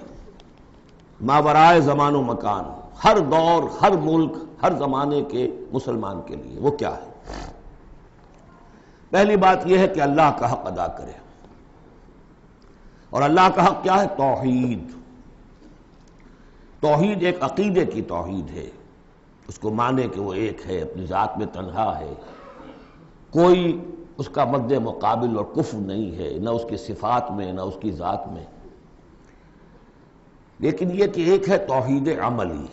ماورائے زمان و مکان، ہر دور، ہر ملک، ہر زمانے کے مسلمان کے لیے، وہ کیا ہے؟ پہلی بات یہ ہے کہ اللہ کا حق ادا کرے، اور اللہ کا حق کیا ہے؟ توحید۔ توحید ایک عقیدے کی توحید ہے، اس کو مانے کہ وہ ایک ہے، اپنی ذات میں تنہا ہے، کوئی اس کا مد مقابل اور کفو نہیں ہے، نہ اس کی صفات میں نہ اس کی ذات میں۔ لیکن یہ کہ ایک ہے توحید عملی،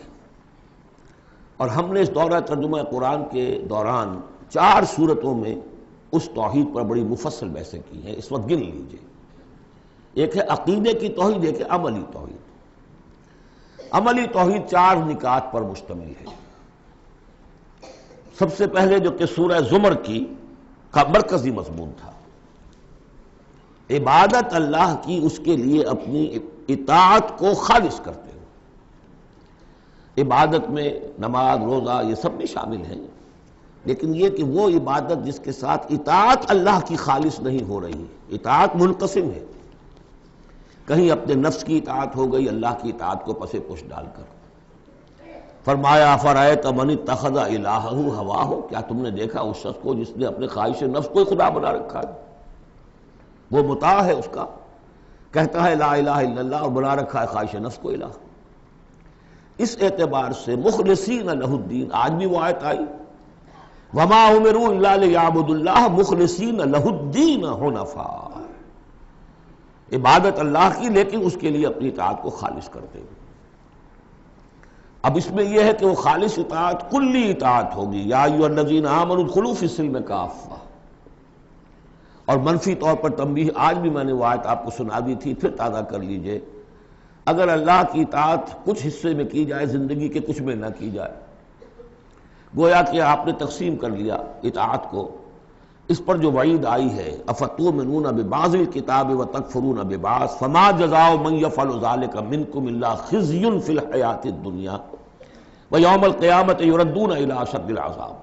اور ہم نے اس دورہ ترجمہ قرآن کے دوران 4 صورتوں میں اس توحید پر بڑی مفصل بحثیں کی ہیں، اس وقت گن لیجئے۔ ایک ہے عقیدے کی توحید، ایک ہے عملی توحید۔ عملی توحید 4 نکات پر مشتمل ہے۔ سب سے پہلے جو کہ سورہ زمر کا مرکزی مضمون تھا، عبادت اللہ کی، اس کے لیے اپنی اطاعت کو خالص کرتے ہوئے۔ عبادت میں نماز، روزہ، یہ سب بھی شامل ہیں، لیکن یہ کہ وہ عبادت جس کے ساتھ اطاعت اللہ کی خالص نہیں ہو رہی ہے، اطاعت منقسم ہے، کہیں اپنے نفس کی اطاعت ہو گئی اللہ کی اطاعت کو پس پش ڈال کر۔ فرمایا افرأیت من اتخذ الہہ ہواہ، کیا تم نے دیکھا اس شخص کو جس نے اپنے خواہش نفس کو خدا بنا رکھا ہے؟ وہ مطاع ہے اس کا، کہتا ہے لا الہ الا اللہ اور بنا رکھا ہے خواہش نفس کو الہ۔ اس اعتبار سے مخلصین لہ الدین، آج بھی وہ آیت آئی وما امروا الا لیعبدوا اللہ مخلصین لہ الدین حنفاء، عبادت اللہ کی لیکن اس کے لیے اپنی اطاعت کو خالص کرتے ہوئے۔ اب اس میں یہ ہے کہ وہ خالص اطاعت کلی اطاعت ہوگی، یا ایھا الذین آمنوا ادخلوا فی السلم کافہ۔ اور منفی طور پر تنبیہ، آج بھی میں نے وہ آیت آپ کو سنا دی تھی، پھر تازہ کر لیجئے، اگر اللہ کی اطاعت کچھ حصے میں کی جائے زندگی کے، کچھ میں نہ کی جائے، گویا کہ آپ نے تقسیم کر لیا اطاعت کو، اس پر جو وعید آئی ہے افتؤمنون ببعض الکتاب وتکفرون ببعض فما جزاء من یفعل ذلک منکم الا خزی فی الحیاۃ الدنیا ویوم القیامۃ یردون الی اشد العذاب۔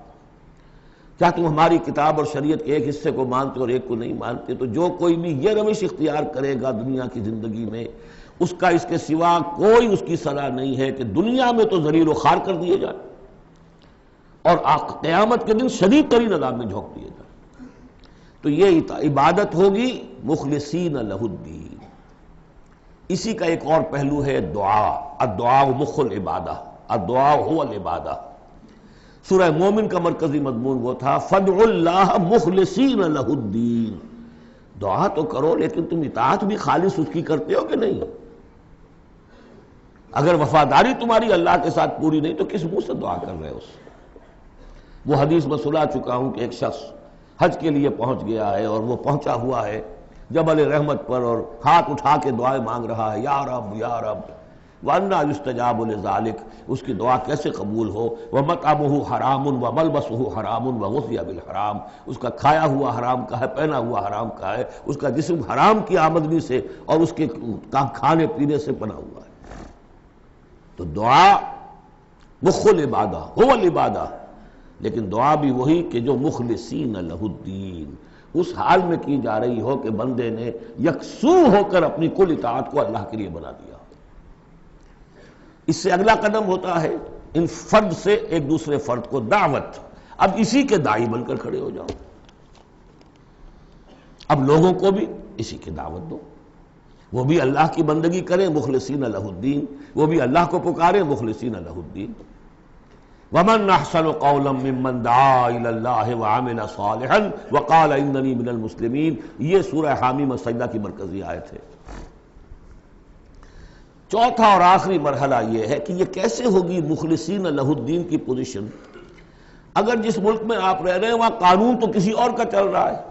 کیا تم ہماری کتاب اور شریعت کے ایک حصے کو مانتے اور ایک کو نہیں مانتے؟ تو جو کوئی بھی یہ روش اختیار کرے گا دنیا کی زندگی میں، اس کا اس کے سوا کوئی اس کی سزا نہیں ہے کہ دنیا میں تو ذلیل و خوار کر دیے جائے اور قیامت کے دن شدید ترین عذاب میں جھونک دیے جائے۔ تو یہ عبادت ہوگی مخلصین لہ الدین۔ اسی کا ایک اور پہلو ہے دعا، الدعاء مخ العبادہ، الدعاء هو العبادہ۔ سورہ مومن کا مرکزی مضمون وہ تھا فادعوا اللہ مخلصین لہ الدین، دعا تو کرو لیکن تم اطاعت بھی خالص اس کی کرتے ہو کہ نہیں؟ اگر وفاداری تمہاری اللہ کے ساتھ پوری نہیں تو کس منہ سے دعا کر رہے ہو؟ وہ حدیث میں سنا چکا ہوں کہ ایک شخص حج کے لیے پہنچ گیا ہے اور وہ پہنچا ہوا ہے جبل رحمت پر اور ہاتھ اٹھا کے دعائیں مانگ رہا ہے، یا رب یا رب، وَأَنَّىٰ يُسْتَجَابُ لِذَٰلِكَ، اس کی دعا کیسے قبول ہو؟ وَمَطْعَمُهُ حَرَامٌ وَمَلْبَسُهُ حَرَامٌ وَغُذِّيَ بِالْحَرَامِ، اس کا کھایا ہوا حرام کا ہے، پہنا ہوا حرام کا ہے، اس کا جسم حرام کی آمدنی سے اور اس کے کھانے پینے سے بنا ہوا ہے۔ تو دعا مخ العبادہ هو العبادہ، لیکن دعا بھی وہی کہ جو مخلصین لہ الدین، اس حال میں کی جا رہی ہو کہ بندے نے یکسو ہو کر اپنی کل اطاعت کو اللہ کے لیے بنا دیا۔ اس سے اگلا قدم ہوتا ہے ان فرد سے ایک دوسرے فرد کو دعوت، اب اسی کے داعی بن کر کھڑے ہو جاؤ، اب لوگوں کو بھی اسی کی دعوت دو، وہ بھی اللہ کی بندگی کریں مخلصین لہ الدین، وہ بھی اللہ کو پکاریں مخلصین لہ الدین۔ وَمَنْ أَحْسَنُ قَوْلًا مِّمَّنْ دَعَا إِلَى اللَّهِ وَعَمِلَ صَالِحًا وَقَالَ إِنَّنِي مِنَ الْمُسْلِمِينَ، یہ سورہ حامیم السجدہ کی مرکزی آیت ہے۔ چوتھا اور آخری مرحلہ یہ ہے کہ یہ کیسے ہوگی مخلصین لہ الدین کی پوزیشن، اگر جس ملک میں آپ رہ رہے ہیں وہاں قانون تو کسی اور کا چل رہا ہے،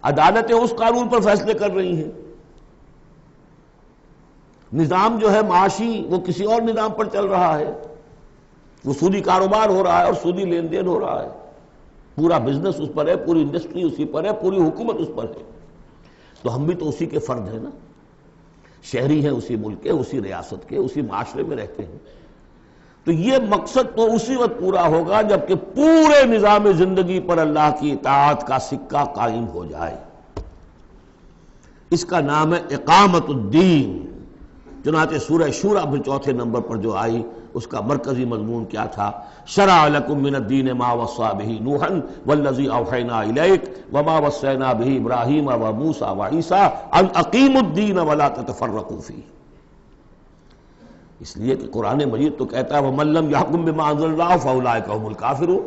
عدالتیں اس قانون پر فیصلے کر رہی ہیں، نظام جو ہے معاشی وہ کسی اور نظام پر چل رہا ہے، وہ سودی کاروبار ہو رہا ہے اور سودی لین دین ہو رہا ہے، پورا بزنس اس پر ہے، پوری انڈسٹری اسی پر ہے، پوری حکومت اس پر ہے، تو ہم بھی تو اسی کے فرد ہیں نا، شہری ہیں اسی ملک کے، اسی ریاست کے، اسی معاشرے میں رہتے ہیں۔ تو یہ مقصد تو اسی وقت پورا ہوگا جبکہ پورے نظام زندگی پر اللہ کی اطاعت کا سکہ قائم ہو جائے۔ اس کا نام ہے اقامت الدین۔ چنانچہ سورہ شورى میں چوتھے نمبر پر جو آئی اس کا مرکزی مضمون کیا تھا؟ شرع لکم من الدین ما وصى به نوحا والذی اوحینا الیک وما وصینا به ابراہیم وموسیٰ وعیسیٰ ان اقیموا الدین ولا تتفرقوا فیہ۔ اس لیے کہ قرآن مجید تو کہتا ہے وَمَن لَّمْ يَحْكُم بِمَا أَنزَلَ اللَّهُ فَأُولَٰئِكَ هُمُ الْكَافِرُونَ،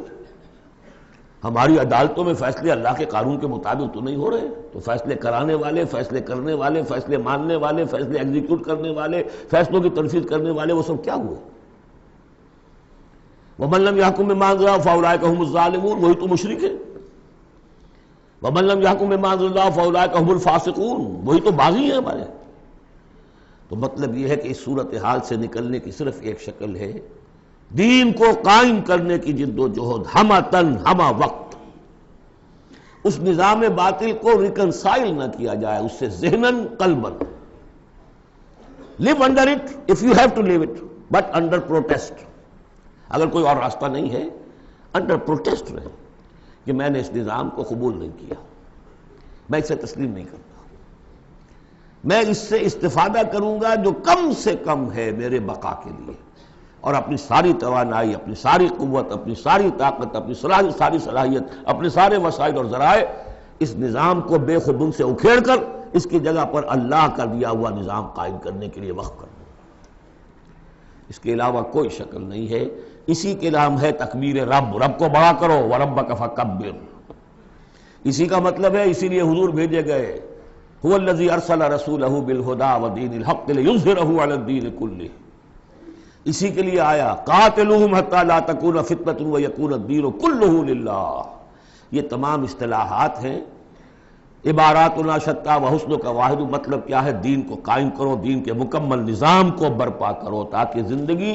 ہماری عدالتوں میں فیصلے اللہ کے قانون کے مطابق تو نہیں ہو رہے، تو فیصلے کرانے والے، فیصلے کرنے والے، فیصلے ماننے والے، فیصلے ایگزیکیوٹ کرنے والے، فیصلوں کی تنفیذ کرنے والے، وہ سب کیا ہوئے؟ وَمَن لَّمْ يَحْكُم بِمَا أَنزَلَ اللَّهُ فَأُولَٰئِكَ هُمُ الظَّالِمُونَ، وہی تو مشرک ہیں۔ وَمَن لَّمْ يَحْكُم بِمَا أَنزَلَ اللَّهُ فَأُولَٰئِكَ هُمُ الْفَاسِقُونَ، وہی تو باغی ہیں ہمارے۔ تو مطلب یہ ہے کہ اس صورتحال سے نکلنے کی صرف ایک شکل ہے، دین کو قائم کرنے کی جد و جہد، ہمہ تن ہمہ وقت، اس نظام باطل کو ریکنسائل نہ کیا جائے اس سے ذہناً قلباً۔ live under it if you have to live it but under protest، اگر کوئی اور راستہ نہیں ہے under protest رہے کہ میں نے اس نظام کو قبول نہیں کیا، میں اسے تسلیم نہیں کرتا، میں اس سے استفادہ کروں گا جو کم سے کم ہے میرے بقا کے لیے، اور اپنی ساری توانائی، اپنی ساری قوت، اپنی ساری طاقت، اپنی ساری صلاحیت، اپنے سارے وسائل اور ذرائع اس نظام کو بے خبن سے اکھیڑ کر اس کی جگہ پر اللہ کا دیا ہوا نظام قائم کرنے کے لیے وقف کر دوں۔ اس کے علاوہ کوئی شکل نہیں ہے۔ اسی کے نام ہے تکبیر رب، رب کو بڑا کرو، وَرَبَّكَ فَكَبِّرْ، اسی کا مطلب ہے، اسی لیے حضور بھیجے گئے، هو الذی ارسل رسولہ بالہدی ودین الحق لیظہرہ علی الدین کلہ، اسی کے لیے آیا قاتلوہم حتی لا تکون فتنۃ ویکون الدین کلہ للہ۔ یہ تمام اصطلاحات ہیں، عباراتنا شتیٰ وحسن کا واحد، مطلب کیا ہے؟ دین کو قائم کرو، دین کے مکمل نظام کو برپا کرو تاکہ زندگی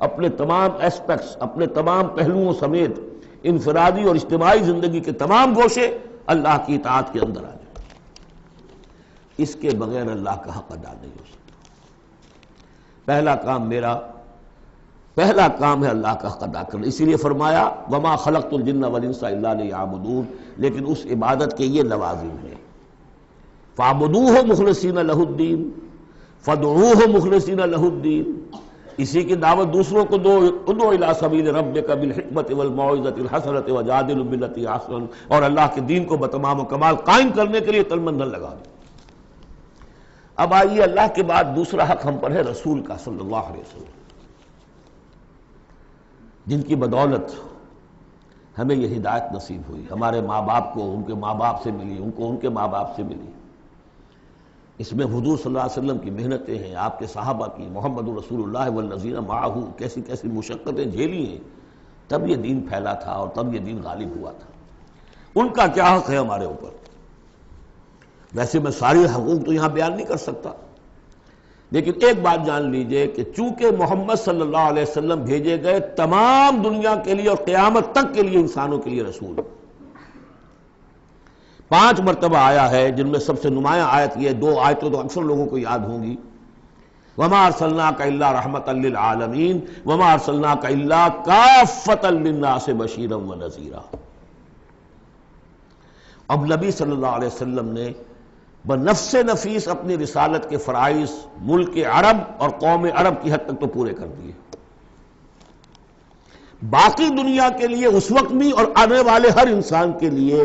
اپنے تمام ایسپیکٹس، اپنے تمام پہلوؤں سمیت انفرادی اور اجتماعی زندگی کے تمام گوشے اللہ کی اطاعت کے اندر آ جائے۔ اس کے بغیر اللہ کا حق ادا نہیں ہو سکتا۔ پہلا کام ہے اللہ کا حق ادا کرنا، اسی لیے فرمایا وما خلقت الجن والانس الا لیعبدون، لیکن اس عبادت کے یہ لوازم ہیں، فاعبدوہ مخلصین لہ الدین، فادعوہ مخلصین لہ الدین، اسی کی دعوت دوسروں کو دو، ادعو الی سبیل ربک بالحکمۃ والموعظۃ الحسنۃ وجادلہم باللتی احسن، اور اللہ کے دین کو بتمام و کمال قائم کرنے کے لیے تن من دھن لگا دو۔ اب آئیے اللہ کے بعد دوسرا حق ہم پر ہے رسول کا صلی اللہ علیہ وسلم، جن کی بدولت ہمیں یہ ہدایت نصیب ہوئی، ہمارے ماں باپ کو ان کے ماں باپ سے ملی، ان کو ان کے ماں باپ سے ملی۔ اس میں حضور صلی اللہ علیہ وسلم کی محنتیں ہیں، آپ کے صحابہ کی، محمد رسول اللہ والذین معہ کیسی کیسی مشقتیں جھیلی ہیں، تب یہ دین پھیلا تھا اور تب یہ دین غالب ہوا تھا۔ ان کا کیا حق ہے ہمارے اوپر؟ ویسے میں ساری حقوق تو یہاں بیان نہیں کر سکتا، لیکن ایک بات جان لیجئے کہ چونکہ محمد صلی اللہ علیہ وسلم بھیجے گئے تمام دنیا کے لیے اور قیامت تک کے لیے انسانوں کے لیے رسول، 5 مرتبہ آیا ہے، جن میں سب سے نمایاں آیت یہ 2 آیتیں تو اکثر لوگوں کو یاد ہوں گی، وَمَا أَرْسَلْنَاكَ إِلَّا رَحْمَةً لِّلْعَالَمِينَ وَمَا أَرْسَلْنَاكَ إِلَّا كَافَّةً لِّلنَّاسِ بَشِيرًا وَنَذِيرًا۔ اب نبی صلی اللہ علیہ وسلم نے بنفس نفیس اپنی رسالت کے فرائض ملک عرب اور قوم عرب کی حد تک تو پورے کر دیے، باقی دنیا کے لیے اس وقت بھی اور آنے والے ہر انسان کے لیے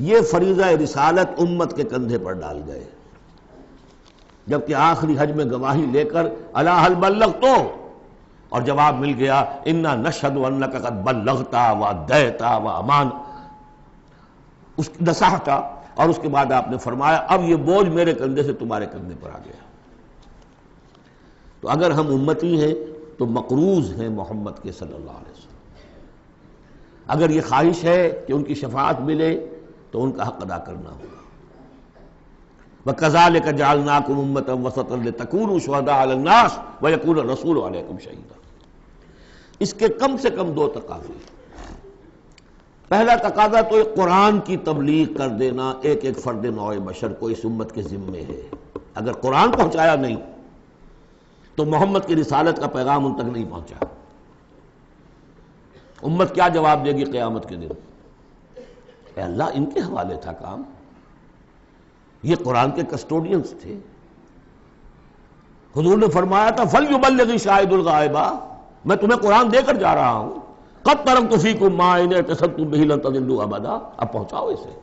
یہ فریضہ رسالت امت کے کندھے پر ڈال گئے، جبکہ آخری حج میں گواہی لے کر الا هل بلغت اور جواب مل گیا انا نشهد انک قد بلغت وادیت وامان، اس نصحت، اور اس کے بعد آپ نے فرمایا اب یہ بوجھ میرے کندھے سے تمہارے کندھے پر آ گیا۔ تو اگر ہم امتی ہیں تو مقروض ہیں محمد کے صلی اللہ علیہ وسلم، اگر یہ خواہش ہے کہ ان کی شفاعت ملے تو ان کا حق ادا کرنا ہوگا۔ وَكَذَلِكَ جَعَلْنَاكُمْ أُمَّةً وَسَطًا لِتَكُونُوا شُهَدَاءَ عَلَى النَّاسِ وَيَكُونَ الرَّسُولُ عَلَيْكُمْ شَهِيدًا۔ اس کے کم سے کم 2 تقاضے۔ پہلا تقاضا تو قرآن کی تبلیغ کر دینا ایک ایک فرد نوع بشر کو اس امت کے ذمے ہے۔ اگر قرآن پہنچایا نہیں تو محمد کی رسالت کا پیغام ان تک نہیں پہنچا، امت کیا جواب دے گی قیامت کے دن؟ اے اللہ، ان کے حوالے تھا کام، یہ قرآن کے کسٹوڈینز تھے۔ حضور نے فرمایا تھا فَلْيُبَلِّغِ شَاهِدُ الْغَائِبَ، میں تمہیں قرآن دے کر جا رہا ہوں، قَدْ تَرَكْتُ فِيكُم مَّا إِنْ اعْتَصَمْتُم بِهِ لَن تَضِلُّوا أَبَدًا، اب پہنچاؤ اسے۔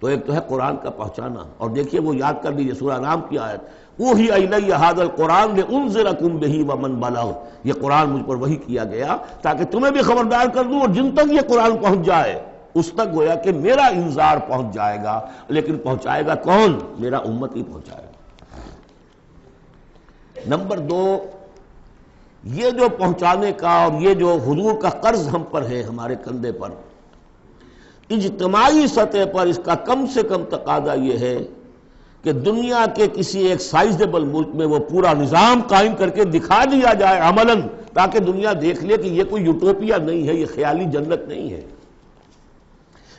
تو ایک تو ہے قرآن کا پہنچانا، اور دیکھیے وہ یاد کر لیجیے سورہ انعام کی آیت اوحی الی ھذا القرآن لانذرکم بہ ومن بلغ، یہ قرآن مجھ پر وحی کیا گیا تاکہ تمہیں بھی خبردار کر دوں، اور جن تک یہ قرآن پہنچ جائے اس تک گویا کہ میرا انذار پہنچ جائے گا، لیکن پہنچائے گا کون؟ میرا امت ہی پہنچائے گا۔ نمبر 2، یہ جو پہنچانے کا اور یہ جو حضور کا قرض ہم پر ہے، ہمارے کندھے پر، اجتماعی سطح پر اس کا کم سے کم تقاضا یہ ہے کہ دنیا کے کسی ایک سائزیبل ملک میں وہ پورا نظام قائم کر کے دکھا دیا جائے عملاً، تاکہ دنیا دیکھ لے کہ یہ کوئی یوٹوپیا نہیں ہے، یہ خیالی جنت نہیں ہے،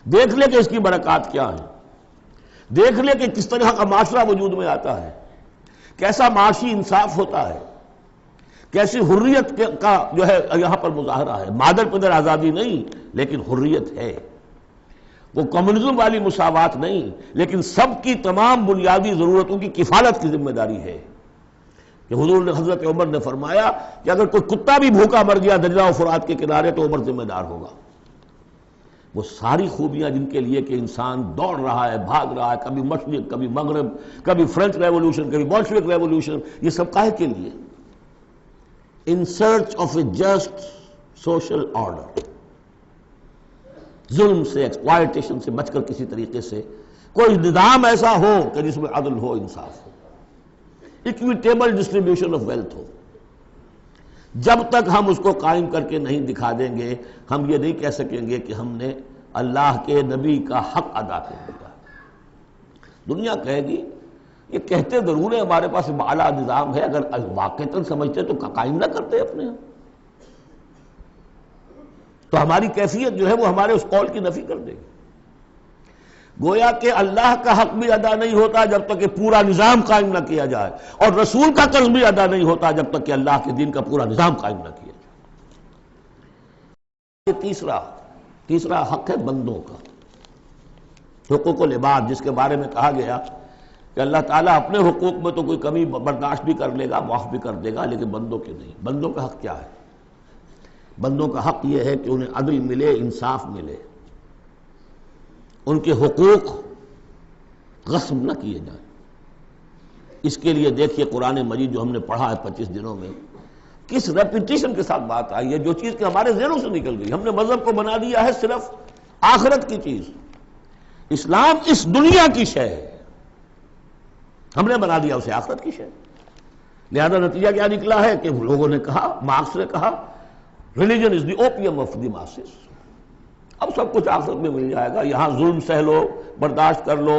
دیکھ لے کہ اس کی برکات کیا ہے، دیکھ لے کہ کس طرح کا معاشرہ وجود میں آتا ہے، کیسا معاشی انصاف ہوتا ہے، کیسی حریت کا جو ہے یہاں پر مظاہرہ ہے، مادر پدر آزادی نہیں لیکن حریت ہے، وہ کمیونزم والی مساوات نہیں لیکن سب کی تمام بنیادی ضرورتوں کی کفالت کی ذمہ داری ہے۔ کہ حضور نے حضرت عمر نے فرمایا کہ اگر کوئی کتا بھی بھوکا مر گیا دجلہ و فرات کے کنارے تو عمر ذمہ دار ہوگا۔ وہ ساری خوبیاں جن کے لیے کہ انسان دوڑ رہا ہے، بھاگ رہا ہے، کبھی مشرق کبھی مغرب، کبھی فرینچ ریولوشن کبھی بولشوک ریولوشن، یہ سب کاہے کے لیے؟ In search of a just social order, ظلم سے، ایکسپلائٹیشن سے بچ کر کسی طریقے سے کوئی نظام ایسا ہو کہ جس میں عدل ہو، انصاف ہو، اکویٹیبل ڈسٹریبیوشن آف ویلتھ ہو۔ جب تک ہم اس کو قائم کر کے نہیں دکھا دیں گے ہم یہ نہیں کہہ سکیں گے کہ ہم نے اللہ کے نبی کا حق ادا کر دیا۔ دنیا کہے گی یہ کہتے ضرور ہے ہمارے پاس اعلیٰ نظام ہے، اگر واقعتاً سمجھتے تو قائم نہ کرتے اپنے ہم، تو ہماری کیفیت جو ہے وہ ہمارے اس قول کی نفی کر دے گی۔ گویا کہ اللہ کا حق بھی ادا نہیں ہوتا جب تک کہ پورا نظام قائم نہ کیا جائے، اور رسول کا قرض بھی ادا نہیں ہوتا جب تک کہ اللہ کے دین کا پورا نظام قائم نہ کیا جائے۔ تیسرا حق ہے بندوں کا، حقوق العباد، جس کے بارے میں کہا گیا کہ اللہ تعالیٰ اپنے حقوق میں تو کوئی کمی برداشت بھی کر لے گا، معاف بھی کر دے گا، لیکن بندوں کے نہیں۔ بندوں کا حق کیا ہے؟ بندوں کا حق یہ ہے کہ انہیں عدل ملے، انصاف ملے، ان کے حقوق غصب نہ کیے جائیں۔ اس کے لیے دیکھیے قرآن مجید جو ہم نے پڑھا ہے 25 دنوں میں، کس ریپیٹیشن کے ساتھ بات آئی ہے، جو چیز کہ ہمارے ذہنوں سے نکل گئی۔ ہم نے مذہب کو بنا دیا ہے صرف آخرت کی چیز، اسلام اس دنیا کی شے ہے، ہم نے بنا دیا اسے آخرت کی شے۔ لہذا نتیجہ کیا نکلا ہے کہ لوگوں نے کہا، مارکس نے کہا religion is the opium of the masses, اب سب کچھ آخرت میں مل جائے گا، یہاں ظلم سہ لو، برداشت کر لو،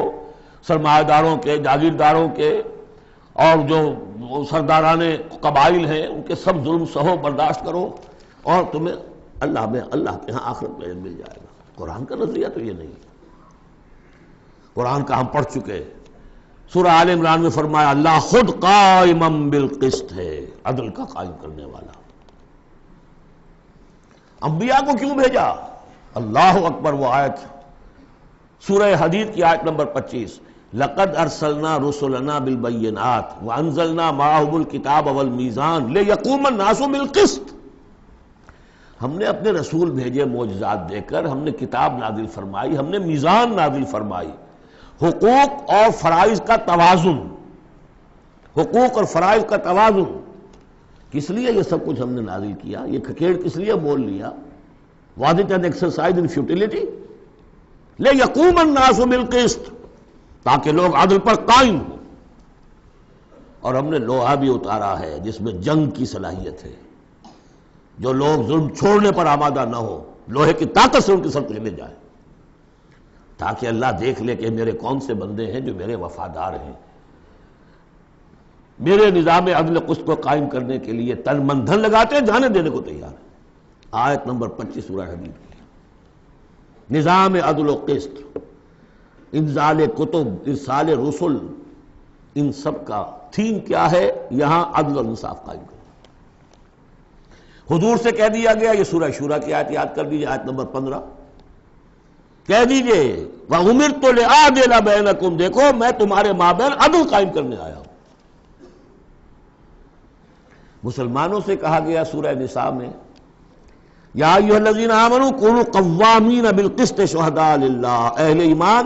سرمایہ داروں کے، جاگیرداروں کے اور جو سرداران قبائل ہیں ان کے سب ظلم سہو، برداشت کرو، اور تمہیں اللہ کے ہاں آخرت میں مل جائے گا۔ قرآن کا نظریہ تو یہ نہیں ہے۔ قرآن کا ہم پڑھ چکے، سورہ آل عمران میں فرمایا اللہ خود قائما بالقسط ہے، عدل کا قائم کرنے والا۔ انبیاء کو کیوں بھیجا؟ اللہ اکبر، وہ آیت سورہ حدید کی آیت نمبر 25، لقد ارسلنا رسلنا بالبینات وانزلنا معهم الکتاب والمیزان لیقوم الناس بالقسط۔ ہم نے اپنے رسول بھیجے معجزات دے کر، ہم نے کتاب نازل فرمائی، ہم نے میزان نازل فرمائی، حقوق اور فرائض کا توازن، حقوق اور فرائض کا توازن۔ کس لیے یہ سب کچھ ہم نے نازل کیا؟ یہ کھکیڑ کس لیے بول لیا؟ Was it an exercise in futility? لیقوم الناس بالقسط، تاکہ لوگ عدل پر قائم ہوں۔ اور ہم نے لوہا بھی اتارا ہے جس میں جنگ کی صلاحیت ہے، جو لوگ ظلم چھوڑنے پر آمادہ نہ ہو، لوہے کی طاقت سے ان کے سر کچلے جائے، تاکہ اللہ دیکھ لے کہ میرے کون سے بندے ہیں جو میرے وفادار ہیں، میرے نظام عدل قسط کو قائم کرنے کے لیے تن من دھن لگاتے ہیں، جانے دینے کو تیار ہیں۔ آیت نمبر 25 سورہ حدید کی، نظام عدل و قسط، انزال کتب، ارسال رسل، ان سب کا تھیم کیا ہے؟ یہاں عدل اور انصاف قائم کرنا۔ حضور سے کہہ دیا گیا، یہ سورہ شورا کی آیت یاد کر دیجیے، آیت نمبر 15، کہہ دیجیے وَأُمِرْتُ لِأَعْدِلَ بَيْنَكُمْ، دیکھو میں تمہارے مابین عدل قائم کرنے آیا ہوں۔ مسلمانوں سے کہا گیا سورہ نساء میں یا ایھا الذین آمنوا کونوا قوامین بالقسط شہداء للہ، اہل ایمان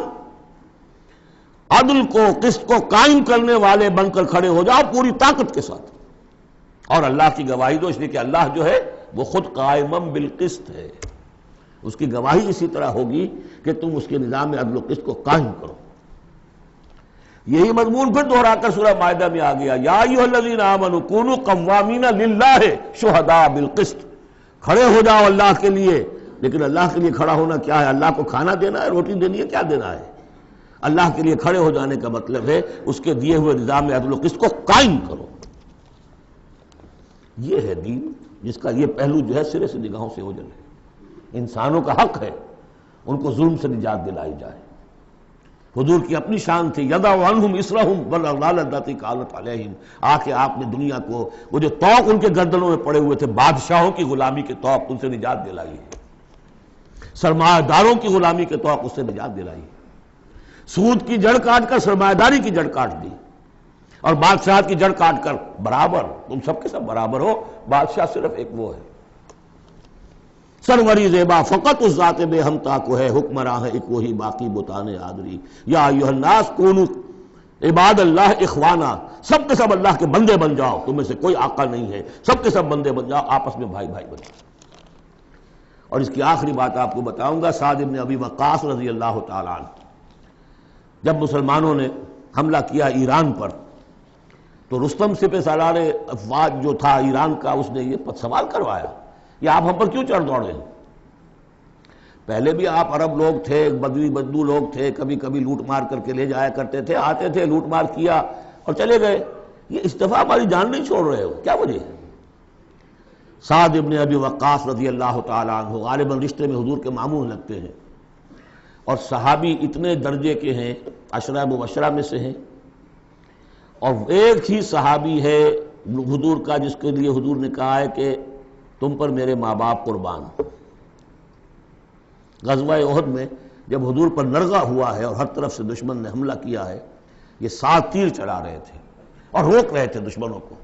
عدل کو، قسط کو قائم کرنے والے بن کر کھڑے ہو جاؤ پوری طاقت کے ساتھ، اور اللہ کی گواہی دو، اس لیے کہ اللہ جو ہے وہ خود قائما بالقسط ہے، اس کی گواہی اسی طرح ہوگی کہ تم اس کے نظام عدل و قسط کو قائم کرو۔ یہی مضمون پھر دوہرا کر سورہ مائدہ میں آ گیا یا ایھا الذین آمنوا کونوا قوامین للہ شہداء بالقسط، کھڑے ہو جاؤ اللہ کے لیے۔ لیکن اللہ کے لیے کھڑا ہونا کیا ہے؟ اللہ کو کھانا دینا ہے، روٹی دینی ہے، کیا دینا ہے؟ اللہ کے لیے کھڑے ہو جانے کا مطلب ہے اس کے دیے ہوئے نظام عدل و قسط کو قائم کرو۔ یہ ہے دین، جس کا یہ پہلو جو ہے سرے سے نگاہوں سے اوجھل ہے۔ انسانوں کا حق ہے ان کو ظلم سے نجات دلائی جائے۔ حضور کی اپنی شان تھی یضع عنہم اسرہم والاغلال اللاتی کانت علیہم، آ کے آپ نے دنیا کو وہ جو طوق ان کے گردنوں میں پڑے ہوئے تھے، بادشاہوں کی غلامی کے طوق، ان سے نجات دلائی ہے، سرمایہ داروں کی غلامی کے طوق، اس سے نجات دلائی ہے، سود کی جڑ کاٹ کر سرمایہ داری کی جڑ کاٹ دی، اور بادشاہت کی جڑ کاٹ کر برابر، تم سب کے سب برابر ہو، بادشاہ صرف ایک وہ ہے، سروری زیبا فقط اس ذات بے ہمتا کو ہے، حکمراں ہے ایک وہی باقی بتانے آدری، یا ایھا الناس کونوا عباد اللہ اخوانا، سب کے سب اللہ کے بندے بن جاؤ، تم میں سے کوئی آقا نہیں ہے، سب کے سب بندے بن جاؤ، آپس میں بھائی بھائی بن جاؤ۔ اور اس کی آخری بات آپ کو بتاؤں گا، سعد بن ابی وقاص رضی اللہ تعالیٰ عنہ، جب مسلمانوں نے حملہ کیا ایران پر، تو رستم سپہ سالار افواج جو تھا ایران کا، اس نے یہ سوال کروایا کہ آپ ہم پر کیوں چڑھ دوڑے ہیں؟ پہلے بھی آپ عرب لوگ تھے، بدوی بدو لوگ تھے، کبھی کبھی لوٹ مار کر کے لے جایا کرتے تھے، آتے تھے لوٹ مار کیا اور چلے گئے، یہ اس دفعہ ہماری جان نہیں چھوڑ رہے ہو، کیا وجہ ہے؟ سعد ابن ابی وقاص رضی اللہ تعالیٰ عنہ غالباً رشتے میں حضور کے ماموں لگتے ہیں، اور صحابی اتنے درجے کے ہیں، عشرہ مبشرہ میں سے ہیں، اور ایک ہی صحابی ہے حضور کا جس کے لیے حضور نے کہا ہے کہ تم پر میرے ماں باپ قربان۔ غزوہ احد میں جب حضور پر نرغہ ہوا ہے اور ہر طرف سے دشمن نے حملہ کیا ہے، یہ 7 تیر چلا رہے تھے اور روک رہے تھے دشمنوں کو،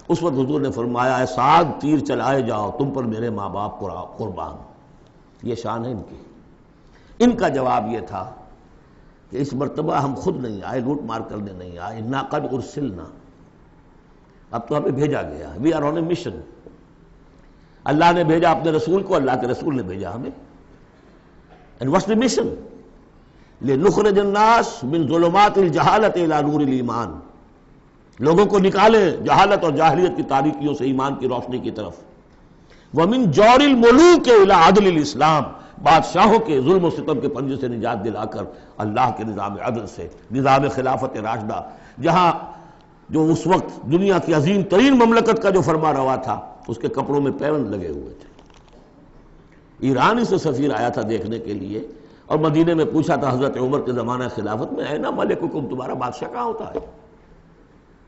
اس وقت حضور نے فرمایا ہے 7 تیر چلائے جاؤ، تم پر میرے ماں باپ قربان۔ یہ شان ہے ان کی۔ ان کا جواب یہ تھا کہ اس مرتبہ ہم خود نہیں آئے، لوٹ مار کرنے نہیں آئے، انا قد ارسلنا، اب تو ہمیں بھیجا گیا ہے، we are on a mission, اللہ نے بھیجا اپنے رسول کو، اللہ کے رسول نے بھیجا ہمیں۔ And what's the mission? لِنُخْرِجَ النَّاسَ مِنْ ظُلُمَاتِ الْجَهَالَةِ إِلَى نُورِ الْإِيمَانِ، لوگوں کو نکالے جہالت اور جاہلیت کی تاریکیوں سے ایمان کی روشنی کی طرف۔ وَمِنْ جَوْرِ الْمُلُوكِ إِلَى عَدْلِ الْإِسْلَامِ، بادشاہوں کے ظلم و ستم کے پنجے سے نجات دلا کر اللہ کے نظام عدل سے، نظام خلافت راشدہ، جہاں جو اس وقت دنیا کی عظیم ترین مملکت کا جو فرما روا تھا، اس کے کپڑوں میں پیوند لگے ہوئے تھے۔ ایران سے سفیر آیا تھا دیکھنے کے لیے، اور مدینے میں پوچھا تھا حضرت عمر کے زمانہ خلافت میں، اینا ملککم، تمہارا بادشاہ کہاں ہوتا ہے؟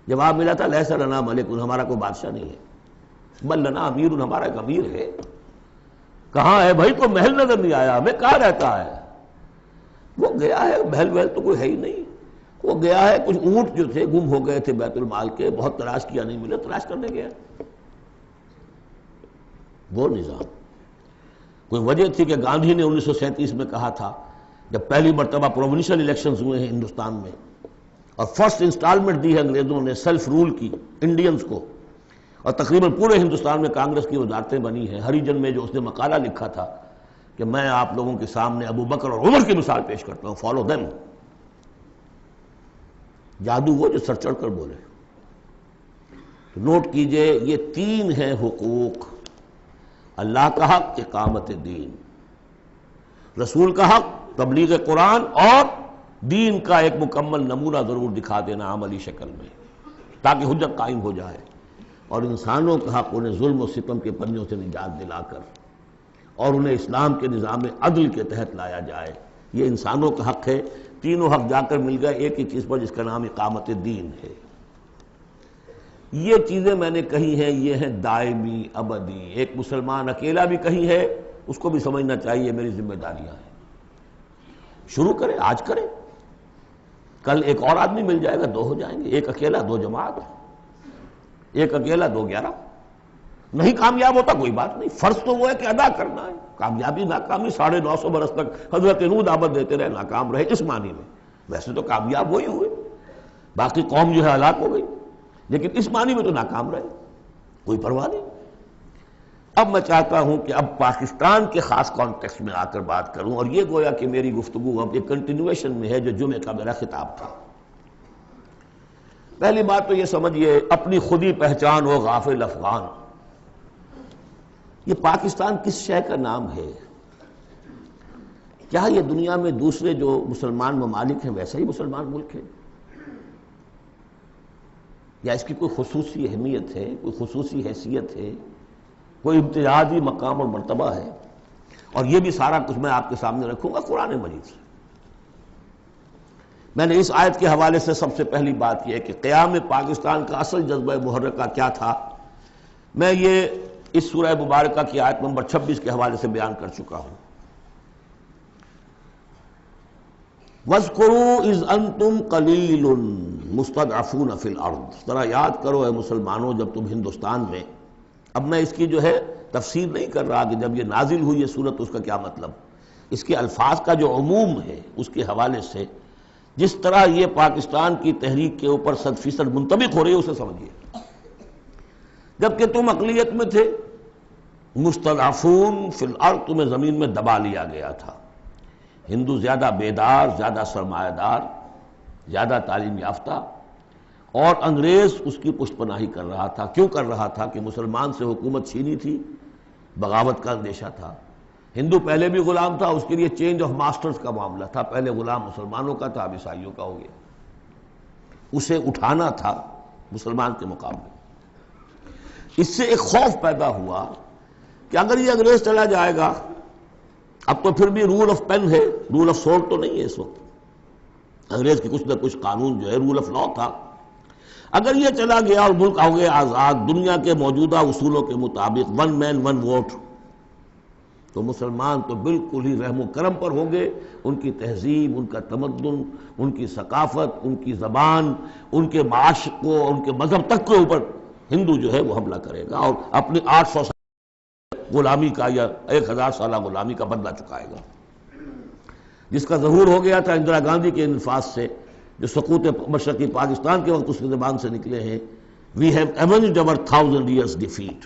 جواب ملا تھا لیس لنا ملک، ہمارا کوئی بادشاہ نہیں ہے، بل لنا امیر، ہمارا ایک امیر ہے۔ کہاں ہے بھائی؟ تو محل نظر نہیں آیا ہمیں، کہاں رہتا ہے؟ وہ گیا ہے، محل وحل تو کوئی ہے ہی نہیں، وہ گیا ہے، کچھ اونٹ جو تھے گم ہو گئے تھے بیت المال کے، بہت تلاش کیا نہیں ملے، تلاش کرنے گیا۔ وہ نظام، کوئی وجہ تھی کہ گاندھی نے 1937 میں کہا تھا، جب پہلی مرتبہ پروونشل الیکشنز ہوئے ہیں ہندوستان میں، اور فرسٹ انسٹالمنٹ دی ہے انگریزوں نے سیلف رول کی انڈینز کو، اور تقریباً پورے ہندوستان میں کانگریس کی وزارتیں بنی ہیں۔ ہریجن میں جو اس نے مقالہ لکھا تھا کہ میں آپ لوگوں کے سامنے ابو بکر اور عمر کی مثال پیش کرتا ہوں، فالو دیم۔ جادو وہ جو سر چڑھ کر بولے۔ نوٹ کیجئے، یہ تین ہیں حقوق: اللہ کا حق اقامت دین، رسول کا حق تبلیغ قرآن، اور دین کا ایک مکمل نمونہ ضرور دکھا دینا عملی شکل میں تاکہ حجت قائم ہو جائے، اور انسانوں کا حق انہیں ظلم و ستم کے پنجوں سے نجات دلا کر اور انہیں اسلام کے نظام عدل کے تحت لایا جائے۔ یہ انسانوں کا حق ہے۔ تینوں حق جا کر مل گئے ایک ہی چیز پر، جس کا نام اقامت دین ہے۔ یہ چیزیں میں نے کہی ہیں، یہ ہیں دائمی ابدی۔ ایک مسلمان اکیلا بھی کہیں ہے، اس کو بھی سمجھنا چاہیے میری ذمہ داریاں ہیں۔ شروع کرے، آج کرے، کل ایک اور آدمی مل جائے گا، دو ہو جائیں گے، ایک اکیلا دو جماعت، ایک اکیلا دو 11۔ نہیں کامیاب ہوتا کوئی بات نہیں، فرض تو وہ ہے کہ ادا کرنا ہے۔ کامیابی ناکامی 950 برس تک حضرت نوح دعوت دیتے رہے، ناکام رہے، اس معنی میں ویسے تو کامیاب وہی ہوئے، باقی قوم جو ہے ہلاک ہو گئی، لیکن اس معنی میں تو ناکام رہے، کوئی پرواہ نہیں۔ اب میں چاہتا ہوں کہ اب پاکستان کے خاص کانٹیکسٹ میں آ کر بات کروں، اور یہ گویا کہ میری گفتگو اب ایک کنٹینویشن میں ہے جو جمعے کا میرا خطاب تھا۔ پہلی بات تو یہ سمجھیے، اپنی خودی پہچان ہو غافل افغان۔ یہ پاکستان کس شے کا نام ہے؟ کیا یہ دنیا میں دوسرے جو مسلمان ممالک ہیں ویسا ہی مسلمان ملک ہے، یا اس کی کوئی خصوصی اہمیت ہے، کوئی خصوصی حیثیت ہے، کوئی امتیازی مقام اور مرتبہ ہے؟ اور یہ بھی سارا کچھ میں آپ کے سامنے رکھوں گا قرآن مجید سے۔ میں نے اس آیت کے حوالے سے سب سے پہلی بات یہ ہے کہ قیام پاکستان کا اصل جذبہ محرکہ کیا تھا، میں یہ اس سورہ مبارکہ کی آیت نمبر 26 کے حوالے سے بیان کر چکا ہوں۔ وَاذْكُرُوا إِذْ أَنْتُمْ قَلِيلٌ مُسْتَضْعَفُونَ فِي الْأَرْضِ، ذرا یاد کرو اے مسلمانوں جب تم ہندوستان میں، اب میں اس کی جو ہے تفسیر نہیں کر رہا کہ جب یہ نازل ہوئی یہ صورت اس کا کیا مطلب، اس کے الفاظ کا جو عموم ہے اس کے حوالے سے جس طرح یہ پاکستان کی تحریک کے اوپر 100% منطبق ہو رہی ہے اسے سمجھیے۔ جبکہ تم اقلیت میں تھے، مستضعفون فی الارض، تمہیں زمین میں دبا لیا گیا تھا۔ ہندو زیادہ بیدار، زیادہ سرمایہ دار، زیادہ تعلیم یافتہ، اور انگریز اس کی پشت پناہی کر رہا تھا۔ کیوں کر رہا تھا؟ کہ مسلمان سے حکومت چھینی تھی، بغاوت کا اندیشہ تھا۔ ہندو پہلے بھی غلام تھا، اس کے لیے چینج آف ماسٹرز کا معاملہ تھا، پہلے غلام مسلمانوں کا تھا، اب عیسائیوں کا ہو گیا، اسے اٹھانا تھا مسلمان کے مقابلے۔ اس سے ایک خوف پیدا ہوا کہ اگر یہ انگریز چلا جائے گا، اب تو پھر بھی رول آف پین ہے، رول آف سورڈ تو نہیں ہے اس وقت، انگریز کی کچھ نہ کچھ قانون جو ہے رول آف لا تھا، اگر یہ چلا گیا اور ملک ہو گیا آزاد دنیا کے موجودہ اصولوں کے مطابق، ون مین ون ووٹ، تو مسلمان تو بالکل ہی رحم و کرم پر ہوں گے، ان کی تہذیب، ان کا تمدن، ان کی ثقافت، ان کی زبان، ان کے معاش کو، ان کے مذہب تک کے اوپر ہندو جو ہے وہ حملہ کرے گا اور اپنی 800 سال غلامی کا یا 1000 سالہ غلامی کا بدلہ چکائے گا، جس کا ظہور ہو گیا تھا اندرا گاندھی کے الفاظ سے جو سقوط مشرقی پاکستان کے وقت اس کی زبان سے نکلے ہیں، we have ایونجڈ our 1000 years defeat،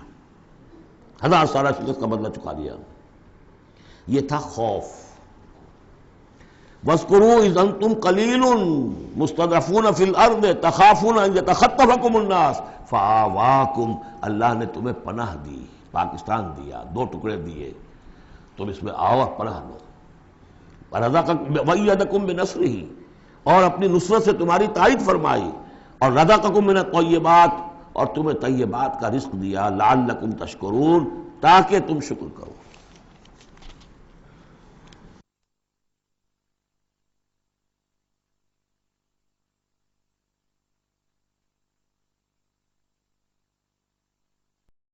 1000 سالہ شکست کا بدلہ چکا دیا۔ یہ تھا خوف۔ وَاذْكُرُوا إِذْ أَنْتُمْ قَلِيلٌ مُسْتَضْعَفُونَ فِي الْأَرْضِ تَخَافُونَ أَنْ يَتَخَطَّفَكُمُ النَّاسُ فَآوَاكُمْ، اللہ نے تمہیں پناہ دی، پاکستان دیا، 2 ٹکڑے دیے، تم اس میں آؤ، پناہ لو۔ وَرَزَقَكُمْ وَأَيَّدَكُمْ بِنَصْرِهِ، اور اپنی نصرت سے تمہاری تائید فرمائی۔ اور رزقکم من الطیبات، اور تمہیں طیبات کا رزق دیا، لعلکم تشکرون، تاکہ تم شکر کرو۔